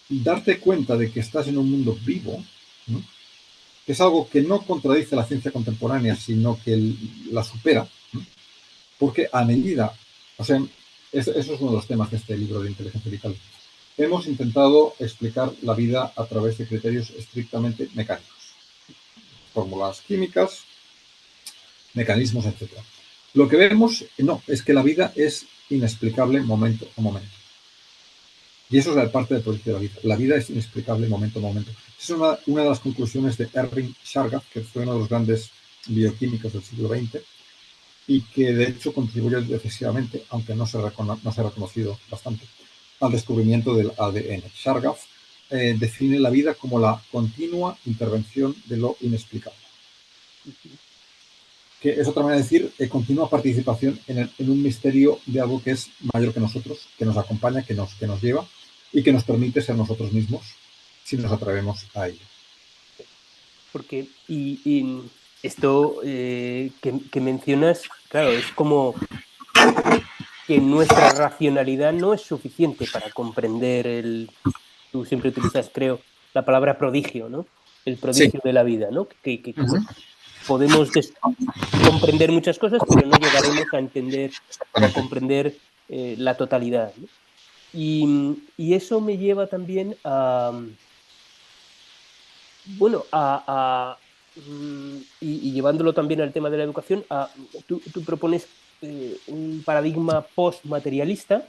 darte cuenta de que estás en un mundo vivo, ¿no? Que es algo que no contradice la ciencia contemporánea, sino que la supera, ¿no? Porque a medida, o sea, eso es uno de los temas de este libro de Inteligencia Vital. Hemos intentado explicar la vida a través de criterios estrictamente mecánicos, fórmulas químicas, mecanismos, etc. Lo que vemos, no, es que la vida es inexplicable momento a momento. Y eso es la parte del proyecto de la vida. La vida es inexplicable momento a momento. Esa es una de las conclusiones de Erwin Chargaff, que fue uno de los grandes bioquímicos del siglo XX y que de hecho contribuyó decisivamente, aunque no se ha reconocido bastante, al descubrimiento del ADN. Chargaff define la vida como la continua intervención de lo inexplicable. Que es otra manera de decir continua participación en un misterio de algo que es mayor que nosotros, que nos acompaña, que nos lleva y que nos permite ser nosotros mismos si nos atrevemos a ello. Porque, y esto que mencionas, claro, es como que nuestra racionalidad no es suficiente para comprender tú siempre utilizas, creo, la palabra prodigio, ¿no? El Sí. prodigio de la vida, ¿no? Que Uh -huh. podemos comprender muchas cosas, pero no llegaremos a entender o a comprender la totalidad, ¿no? Y eso me lleva también a, bueno, y llevándolo también al tema de la educación, tú propones un paradigma postmaterialista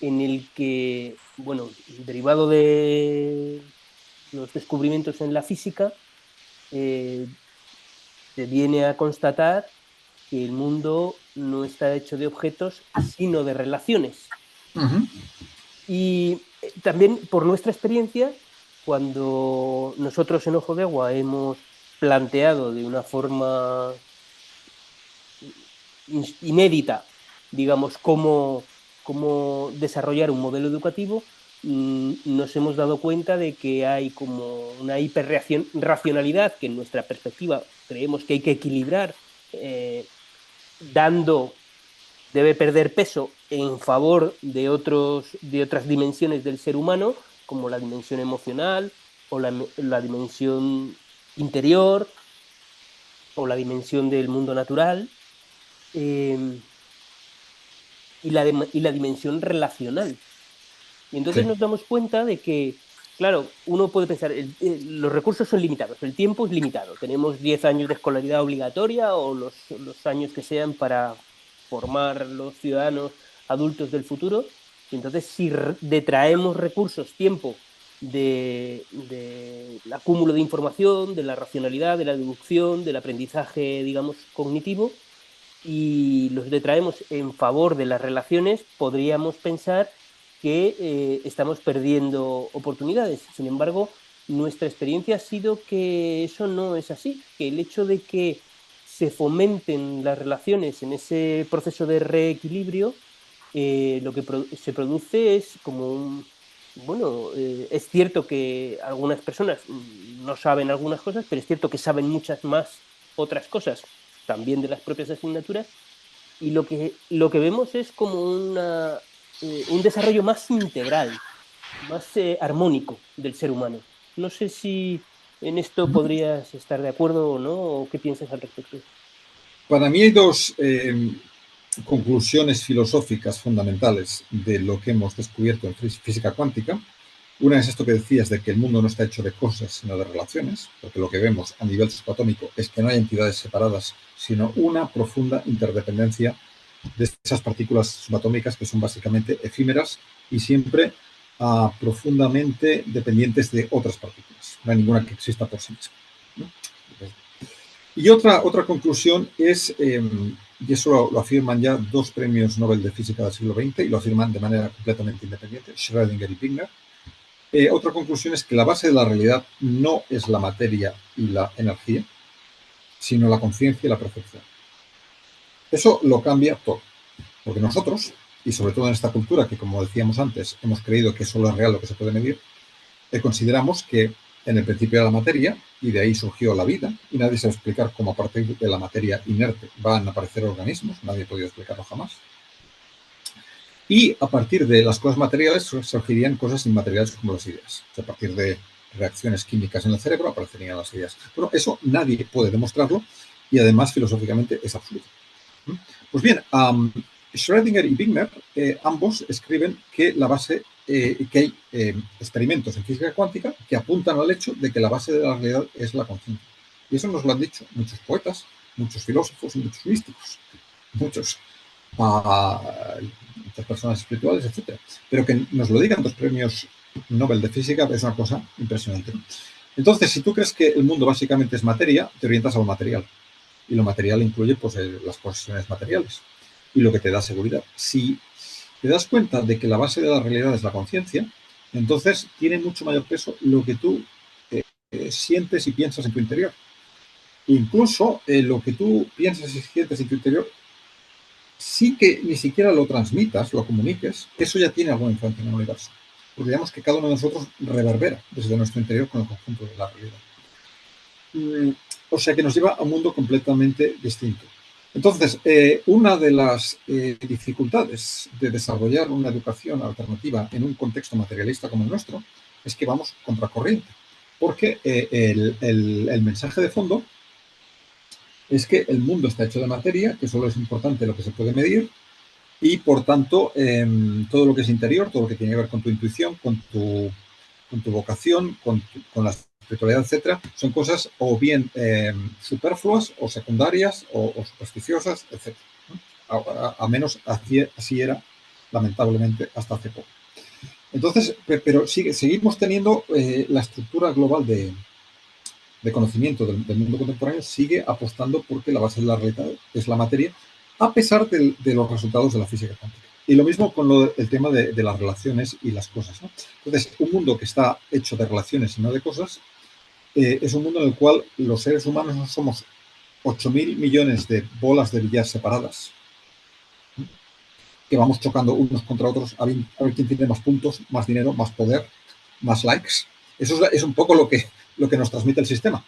en el que, bueno, derivado de los descubrimientos en la física, se viene a constatar que el mundo no está hecho de objetos, sino de relaciones. Uh -huh. Y también por nuestra experiencia, cuando nosotros en Ojo de Agua hemos planteado de una forma inédita, digamos, cómo desarrollar un modelo educativo, nos hemos dado cuenta de que hay como una hiperracionalidad que en nuestra perspectiva creemos que hay que equilibrar, dando, debe perder peso en favor de otras dimensiones del ser humano, como la dimensión emocional o la dimensión interior o la dimensión del mundo natural. Eh, y la dimensión relacional. Y entonces Sí. nos damos cuenta de que, claro, uno puede pensar, los recursos son limitados, el tiempo es limitado. Tenemos 10 años de escolaridad obligatoria o los años que sean para formar los ciudadanos adultos del futuro. Y entonces, si detraemos recursos, tiempo del acúmulo de información, de la racionalidad, de la deducción, del aprendizaje, digamos, cognitivo, y los detraemos en favor de las relaciones, podríamos pensar que estamos perdiendo oportunidades. Sin embargo, nuestra experiencia ha sido que eso no es así, que el hecho de que se fomenten las relaciones en ese proceso de reequilibrio, lo que se produce es como bueno, es cierto que algunas personas no saben algunas cosas, pero es cierto que saben muchas más otras cosas también de las propias asignaturas, y lo que vemos es como un desarrollo más integral, más armónico del ser humano. No sé si en esto podrías estar de acuerdo o no, o qué piensas al respecto. Para mí hay dos conclusiones filosóficas fundamentales de lo que hemos descubierto en física cuántica. Una es esto que decías de que el mundo no está hecho de cosas, sino de relaciones, porque lo que vemos a nivel subatómico es que no hay entidades separadas, sino una profunda interdependencia de esas partículas subatómicas que son básicamente efímeras y siempre profundamente dependientes de otras partículas. No hay ninguna que exista por sí misma, ¿no? Y otra conclusión es, y eso lo afirman ya dos premios Nobel de Física del siglo XX y lo afirman de manera completamente independiente, Schrödinger y Wigner, otra conclusión es que la base de la realidad no es la materia y la energía, sino la conciencia y la percepción. Eso lo cambia todo, porque nosotros, y sobre todo en esta cultura que, como decíamos antes, hemos creído que solo es real lo que se puede medir, consideramos que en el principio era la materia y de ahí surgió la vida y nadie sabe explicar cómo a partir de la materia inerte van a aparecer organismos, nadie ha podido explicarlo jamás. Y a partir de las cosas materiales surgirían cosas inmateriales como las ideas. O sea, a partir de reacciones químicas en el cerebro aparecerían las ideas. Bueno, eso nadie puede demostrarlo y además filosóficamente es absurdo. Pues bien, Schrödinger y Wigner ambos escriben que la base, que hay experimentos en física cuántica que apuntan al hecho de que la base de la realidad es la conciencia. Y eso nos lo han dicho muchos poetas, muchos filósofos y muchos místicos, muchas personas espirituales, etcétera. Pero que nos lo digan 2 premios Nobel de física es una cosa impresionante. Entonces, si tú crees que el mundo básicamente es materia, te orientas a lo material. Y lo material incluye pues, las posesiones materiales y lo que te da seguridad. Si te das cuenta de que la base de la realidad es la conciencia, entonces tiene mucho mayor peso lo que tú sientes y piensas en tu interior. Incluso lo que tú piensas y sientes en tu interior, sí que ni siquiera lo transmitas, lo comuniques, eso ya tiene alguna influencia en el universo. Porque digamos que cada uno de nosotros reverbera desde nuestro interior con el conjunto de la realidad. O sea que nos lleva a un mundo completamente distinto. Entonces, una de las dificultades de desarrollar una educación alternativa en un contexto materialista como el nuestro es que vamos contracorriente, porque el mensaje de fondo es que el mundo está hecho de materia, que solo es importante lo que se puede medir, y por tanto, todo lo que es interior, todo lo que tiene que ver con tu intuición, con tu vocación, con la espiritualidad, etcétera, son cosas o bien superfluas o secundarias o supersticiosas, etcétera. A menos así era, lamentablemente, hasta hace poco. Entonces, pero seguimos teniendo la estructura global de conocimiento del mundo contemporáneo sigue apostando porque la base de la realidad es la materia, a pesar de los resultados de la física cuántica. Y lo mismo con el tema de las relaciones y las cosas, ¿no? Entonces, un mundo que está hecho de relaciones y no de cosas, es un mundo en el cual los seres humanos no somos 8.000 millones de bolas de billar separadas, ¿no? Que vamos chocando unos contra otros a ver quién tiene más puntos, más dinero, más poder, más likes. Eso es un poco lo que nos transmite el sistema.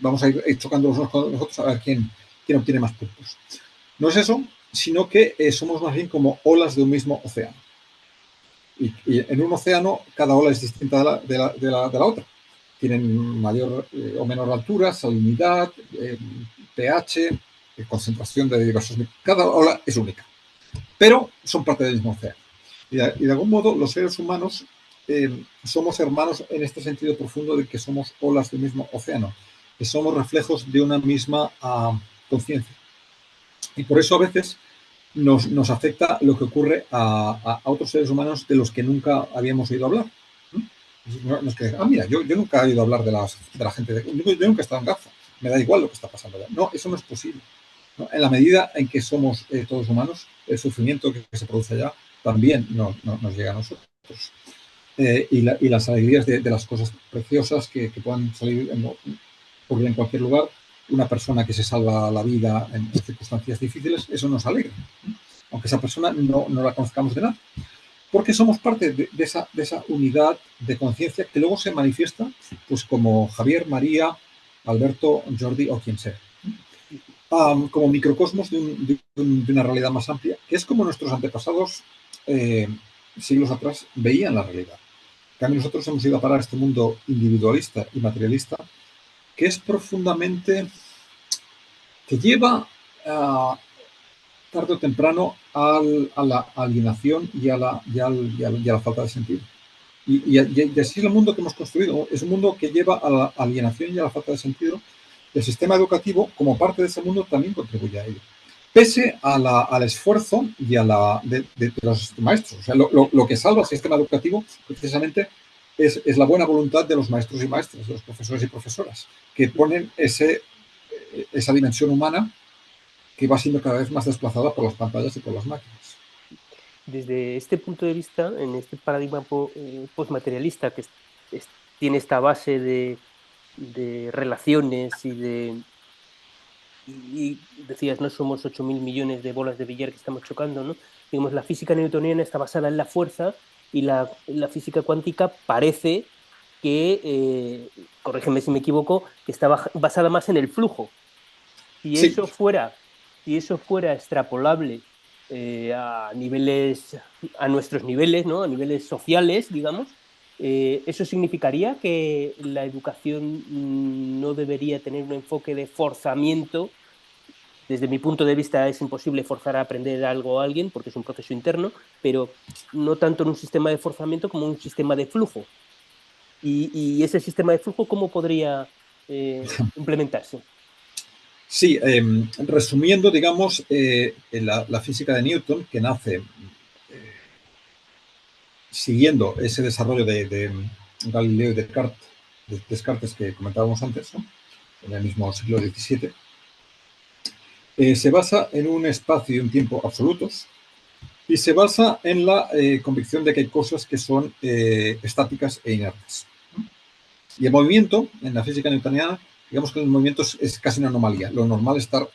Vamos a ir chocando los unos con los otros a ver quién obtiene más puntos. No es eso, sino que somos más bien como olas de un mismo océano. Y en un océano cada ola es distinta de la otra. Tienen mayor o menor altura, salinidad, pH, concentración de diversos... Cada ola es única, pero son parte del mismo océano. Y de algún modo los seres humanos somos hermanos en este sentido profundo de que somos olas del mismo océano, que somos reflejos de una misma conciencia. Y por eso a veces nos afecta lo que ocurre a otros seres humanos de los que nunca habíamos oído hablar. No es que, mira, yo nunca he oído hablar de la gente, yo nunca he estado en Gaza, me da igual lo que está pasando allá. No, eso no es posible, ¿no? En la medida en que somos todos humanos, el sufrimiento que se produce allá también nos llega a nosotros. Y las alegrías de las cosas preciosas que puedan salir ocurrir en cualquier lugar, una persona que se salva la vida en circunstancias difíciles, eso nos alegra, ¿no? Aunque esa persona no la conozcamos de nada, porque somos parte de esa unidad de conciencia que luego se manifiesta pues como Javier, María, Alberto, Jordi o quien sea, como microcosmos de una realidad más amplia, que es como nuestros antepasados siglos atrás veían la realidad. En cambio, nosotros hemos ido a parar a este mundo individualista y materialista que es profundamente, que lleva tarde o temprano a la alienación y a la falta de sentido. Y así es el mundo que hemos construido. Es un mundo que lleva a la alienación y a la falta de sentido. El sistema educativo, como parte de ese mundo, también contribuye a ello. Pese al esfuerzo y de los maestros. O sea, lo que salva el sistema educativo, precisamente, es la buena voluntad de los maestros y maestras, de los profesores y profesoras, que ponen esa dimensión humana que va siendo cada vez más desplazada por las pantallas y por las máquinas. desde este punto de vista, en este paradigma postmaterialista que tiene esta base de relaciones y decías, no somos 8.000 millones de bolas de billar que estamos chocando, ¿no? Digamos, la física newtoniana está basada en la fuerza y la física cuántica parece que, corrígeme si me equivoco, que está basada más en el flujo. Si Sí, eso fuera, si eso fuera extrapolable a niveles, a nuestros niveles, ¿no? A niveles sociales, digamos, eso significaría que la educación no debería tener un enfoque de forzamiento. Desde mi punto de vista es imposible forzar a aprender algo a alguien porque es un proceso interno, pero no tanto en un sistema de forzamiento como en un sistema de flujo. Y ese sistema de flujo, ¿cómo podría implementarse? sí. Resumiendo, digamos, la física de Newton, que nace siguiendo ese desarrollo de Galileo y Descartes que comentábamos antes, ¿no? En el mismo siglo XVII, se basa en un espacio y un tiempo absolutos y se basa en la convicción de que hay cosas que son estáticas e inertes. Y el movimiento, en la física newtoniana, digamos que el movimiento es casi una anomalía. Lo normal es estar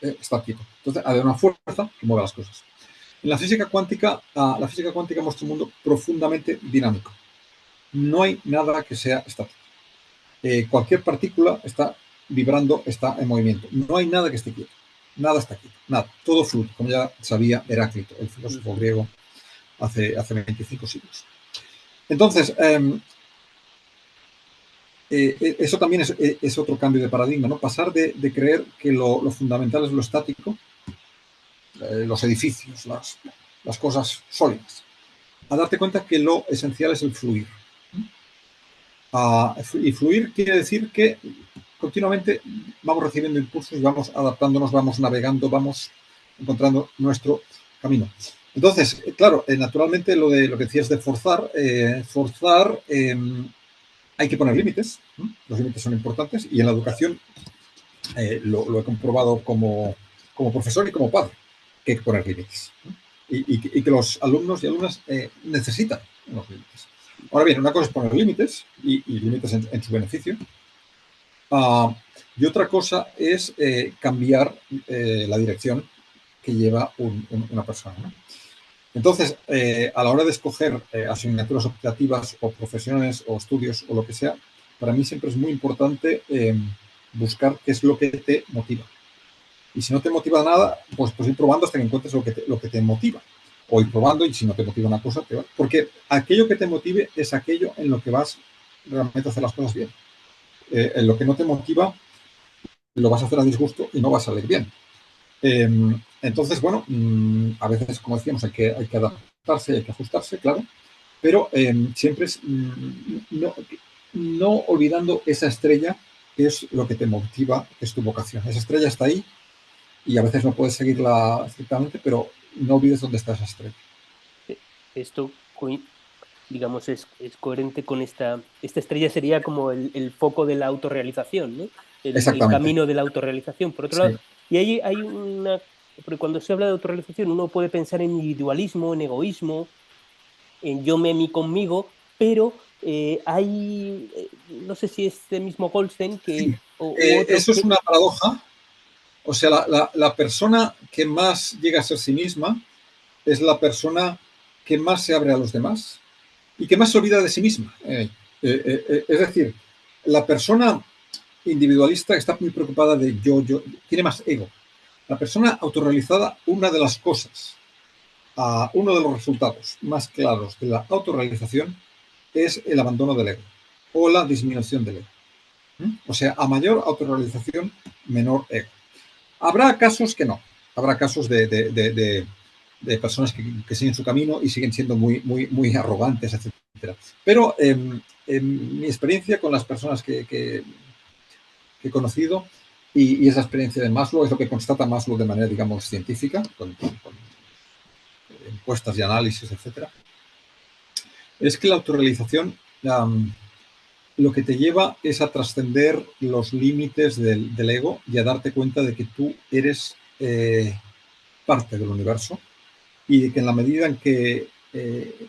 estático. Entonces, hay una fuerza que mueve las cosas. En la física cuántica muestra un mundo profundamente dinámico. No hay nada que sea estático. Cualquier partícula está vibrando, está en movimiento. No hay nada que esté quieto. Nada está quieto. Nada. Todo fluye, como ya sabía Heráclito, el filósofo griego, hace 25 siglos. Entonces, eso también es otro cambio de paradigma, ¿no? Pasar de creer que lo fundamental es lo estático, los edificios, las cosas sólidas, a darte cuenta que lo esencial es el fluir. Y fluir quiere decir que continuamente vamos recibiendo impulsos y vamos adaptándonos, vamos navegando, vamos encontrando nuestro camino. Entonces, claro, naturalmente lo que decías de forzar, hay que poner límites. Los límites son importantes y en la educación lo he comprobado como profesor y como padre, que hay que poner límites. Y que los alumnos y alumnas necesitan unos límites. Ahora bien, una cosa es poner límites y límites en su beneficio. Y otra cosa es cambiar la dirección que lleva una persona, ¿no? Entonces, a la hora de escoger asignaturas optativas o profesiones o estudios o lo que sea, para mí siempre es muy importante buscar qué es lo que te motiva. Y si no te motiva nada, pues ir probando hasta que encuentres lo que te motiva. O ir probando y si no te motiva una cosa, te va. Porque aquello que te motive es aquello en lo que vas realmente a hacer las cosas bien. En lo que no te motiva, lo vas a hacer a disgusto y no va a salir bien. Entonces, bueno, a veces, como decíamos, hay que adaptarse, hay que ajustarse, claro, pero siempre es no olvidando esa estrella que es lo que te motiva, que es tu vocación. Esa estrella está ahí y a veces no puedes seguirla estrictamente, pero no olvides dónde está esa estrella. Esto, digamos, es coherente con esta estrella sería como el foco de la autorrealización, ¿no? El Exactamente. camino de la autorrealización. Por otro lado, Sí. y ahí hay porque cuando se habla de autorrealización uno puede pensar en individualismo, en egoísmo, en yo, me, mi, conmigo, pero no sé si es el mismo Goldstein Sí. u otro Eso es que, una paradoja. O sea, la persona que más llega a ser sí misma es la persona que más se abre a los demás y que más se olvida de sí misma. Es decir, la persona individualista está muy preocupada de yo, tiene más ego. La persona autorrealizada, una de las cosas, uno de los resultados más claros de la autorrealización es el abandono del ego o la disminución del ego. O sea, a mayor autorrealización, menor ego. Habrá casos que no. Habrá casos de personas que siguen su camino y siguen siendo muy arrogantes, etcétera. Pero en mi experiencia con las personas que he conocido y esa experiencia de Maslow es lo que constata Maslow de manera, digamos, científica, con encuestas y análisis, etcétera, es que la autorrealización lo que te lleva es a trascender los límites del ego y a darte cuenta de que tú eres parte del universo y que en la medida en que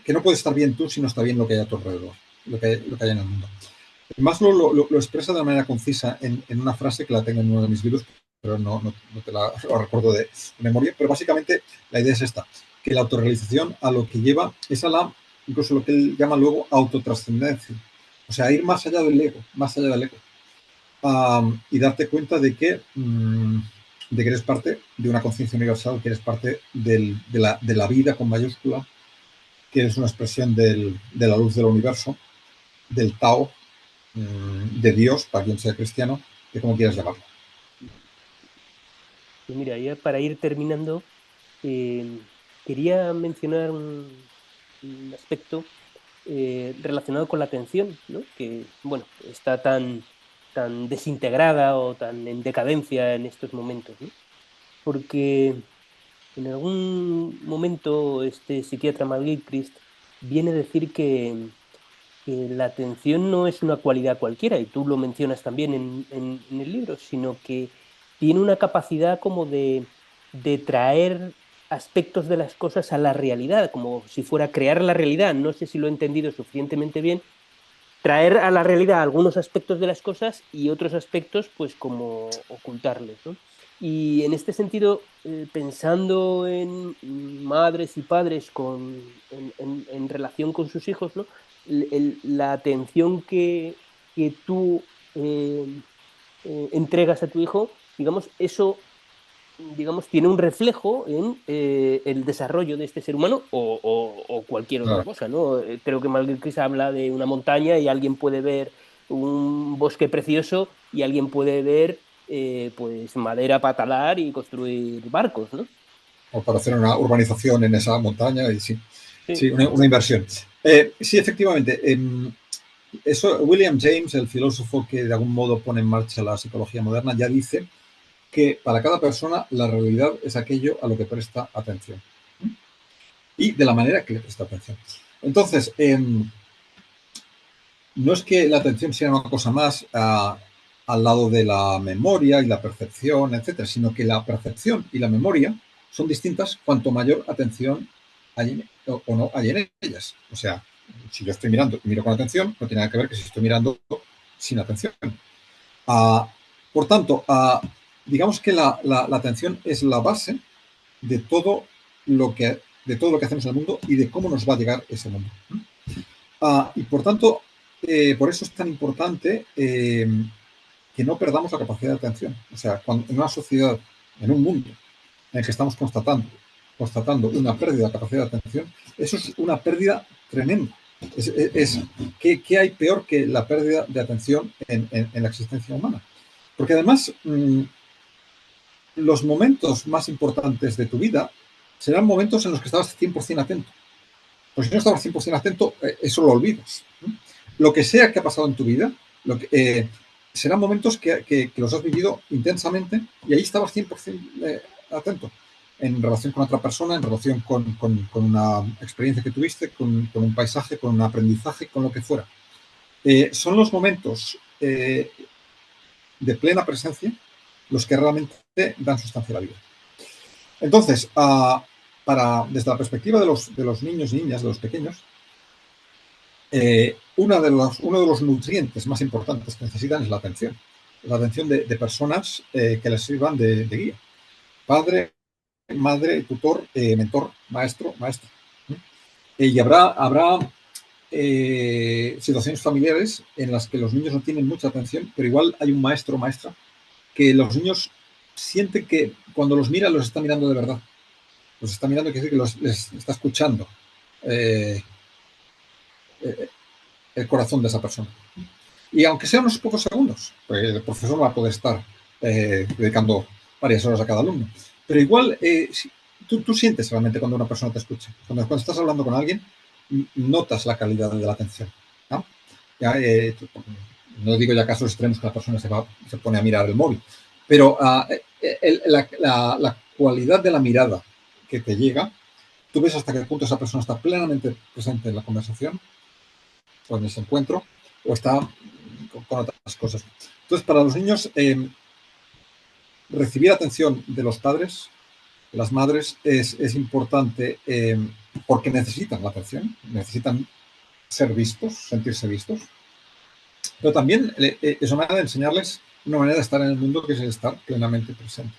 no puedes estar bien tú si no está bien lo que hay a tu alrededor, lo que hay en el mundo. Maslow lo expresa de una manera concisa en una frase que la tengo en uno de mis libros, pero no te la lo recuerdo de memoria, pero básicamente la idea es esta, que la autorrealización a lo que lleva es a incluso lo que él llama luego autotrascendencia, o sea, ir más allá del ego, más allá del ego, y darte cuenta de que eres parte de una conciencia universal, que eres parte de la vida con mayúscula, que eres una expresión de la luz del universo, del Tao, de Dios, para quien sea cristiano, de como quieras llamarlo. Pues mira, ya para ir terminando, quería mencionar un aspecto relacionado con la atención, ¿no? Que, bueno, está tan desintegrada o tan en decadencia en estos momentos, ¿no? Porque en algún momento este psiquiatra McGilchrist viene a decir que la atención no es una cualidad cualquiera, y tú lo mencionas también en el libro, sino que tiene una capacidad como de traer aspectos de las cosas a la realidad, como si fuera crear la realidad. No sé si lo he entendido suficientemente bien, traer a la realidad algunos aspectos de las cosas y otros aspectos, pues como ocultarles, ¿no? Y en este sentido, pensando en madres y padres en relación con sus hijos, ¿no? La atención que tú entregas a tu hijo, digamos, eso digamos, tiene un reflejo en el desarrollo de este ser humano o cualquier otra Claro. cosa, ¿no? Creo que Malguirkis habla de una montaña y alguien puede ver un bosque precioso y alguien puede ver pues madera para talar y construir barcos, ¿no? O para hacer una urbanización en esa montaña, y sí, Sí, sí una inversión. Sí, efectivamente. Eso, William James, el filósofo que de algún modo pone en marcha la psicología moderna, ya dice que para cada persona la realidad es aquello a lo que presta atención y de la manera que le presta atención. Entonces, no es que la atención sea una cosa más al lado de la memoria y la percepción, etcétera, sino que la percepción y la memoria son distintas cuanto mayor atención hay o no hay en ellas. O sea, si yo estoy mirando y miro con atención, no tiene nada que ver que si estoy mirando sin atención. Uh, por tanto, digamos que la atención es la base de todo de todo lo que hacemos en el mundo y de cómo nos va a llegar ese mundo. Y por tanto, por eso es tan importante que no perdamos la capacidad de atención. O sea, cuando en una sociedad, en un mundo en el que estamos constatando una pérdida de capacidad de atención, eso es una pérdida tremenda. ¿Qué hay peor que la pérdida de atención en la existencia humana? Porque además, los momentos más importantes de tu vida serán momentos en los que estabas 100% atento. Pues si no estabas 100% atento, eso lo olvidas. Lo que sea que ha pasado en tu vida, serán momentos que los has vivido intensamente y ahí estabas 100% atento en relación con otra persona, en relación con una experiencia que tuviste, con un paisaje, con un aprendizaje, con lo que fuera. Son los momentos de plena presencia los que realmente dan sustancia a la vida. Entonces, desde la perspectiva de los niños y niñas, de los pequeños, uno de los nutrientes más importantes que necesitan es la atención. La atención de personas que les sirvan de guía. Padre, madre, tutor, mentor, maestro, maestra. Y habrá situaciones familiares en las que los niños no tienen mucha atención, pero igual hay un maestro o maestra que los niños sienten que cuando los mira los está mirando de verdad. Los está mirando, quiere decir que les está escuchando el corazón de esa persona. Y aunque sean unos pocos segundos, pues el profesor va a poder estar dedicando varias horas a cada alumno. Pero igual, tú sientes realmente cuando una persona te escucha. Cuando estás hablando con alguien, notas la calidad de la atención, ¿no? Ya, no digo ya casos extremos que la persona se pone a mirar el móvil, pero la cualidad de la mirada que te llega, tú ves hasta qué punto esa persona está plenamente presente en la conversación o en ese encuentro, o está con otras cosas. Entonces, para los niños, recibir atención de los padres las madres es importante porque necesitan la atención, necesitan ser vistos, sentirse vistos, pero también es una manera de enseñarles una manera de estar en el mundo, que es el estar plenamente presente.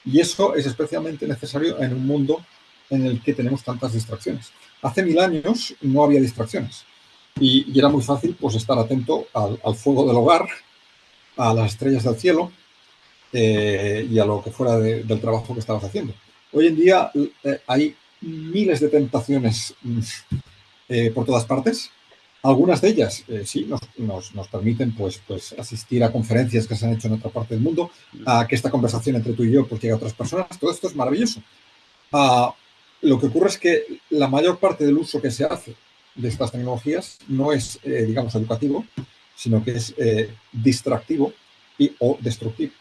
Y eso es especialmente necesario en un mundo en el que tenemos tantas distracciones. Hace 1000 años no había distracciones y era muy fácil pues estar atento al fuego del hogar, a las estrellas del cielo, y a lo que fuera del trabajo que estabas haciendo. Hoy en día hay miles de tentaciones por todas partes. Algunas de ellas sí nos permiten pues asistir a conferencias que se han hecho en otra parte del mundo, a que esta conversación entre tú y yo pues llegue a otras personas. Todo esto es maravilloso. Lo que ocurre es que la mayor parte del uso que se hace de estas tecnologías no es, digamos, educativo, sino que es distractivo o destructivo.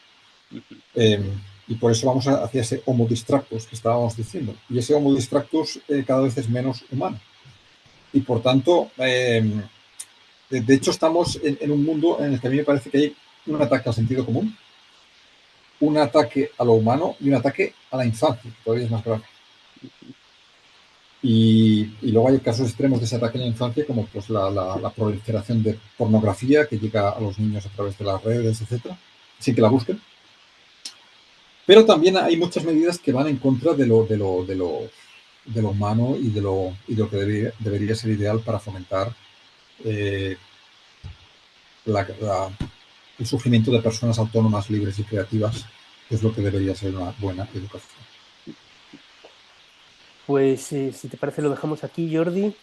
Y por eso vamos hacia ese homo distractus que estábamos diciendo. Y ese homo distractus cada vez es menos humano. Y por tanto, de hecho, estamos en un mundo en el que a mí me parece que hay un ataque al sentido común, un ataque a lo humano y un ataque a la infancia, que todavía es más grave. Y luego hay casos extremos de ese ataque en la infancia, como pues la proliferación de pornografía que llega a los niños a través de las redes, etcétera, sin que la busquen. Pero también hay muchas medidas que van en contra de lo humano y de lo que debería ser ideal para fomentar el surgimiento de personas autónomas, libres y creativas, que es lo que debería ser una buena educación. Pues si te parece lo dejamos aquí, Jordi.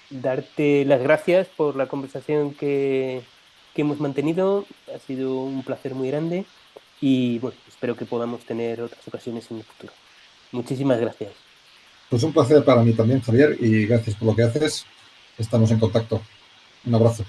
Darte las gracias por la conversación que hemos mantenido. Ha sido un placer muy grande y bueno, espero que podamos tener otras ocasiones en el futuro. Muchísimas gracias. Pues un placer para mí también, Javier, y gracias por lo que haces. Estamos en contacto. Un abrazo.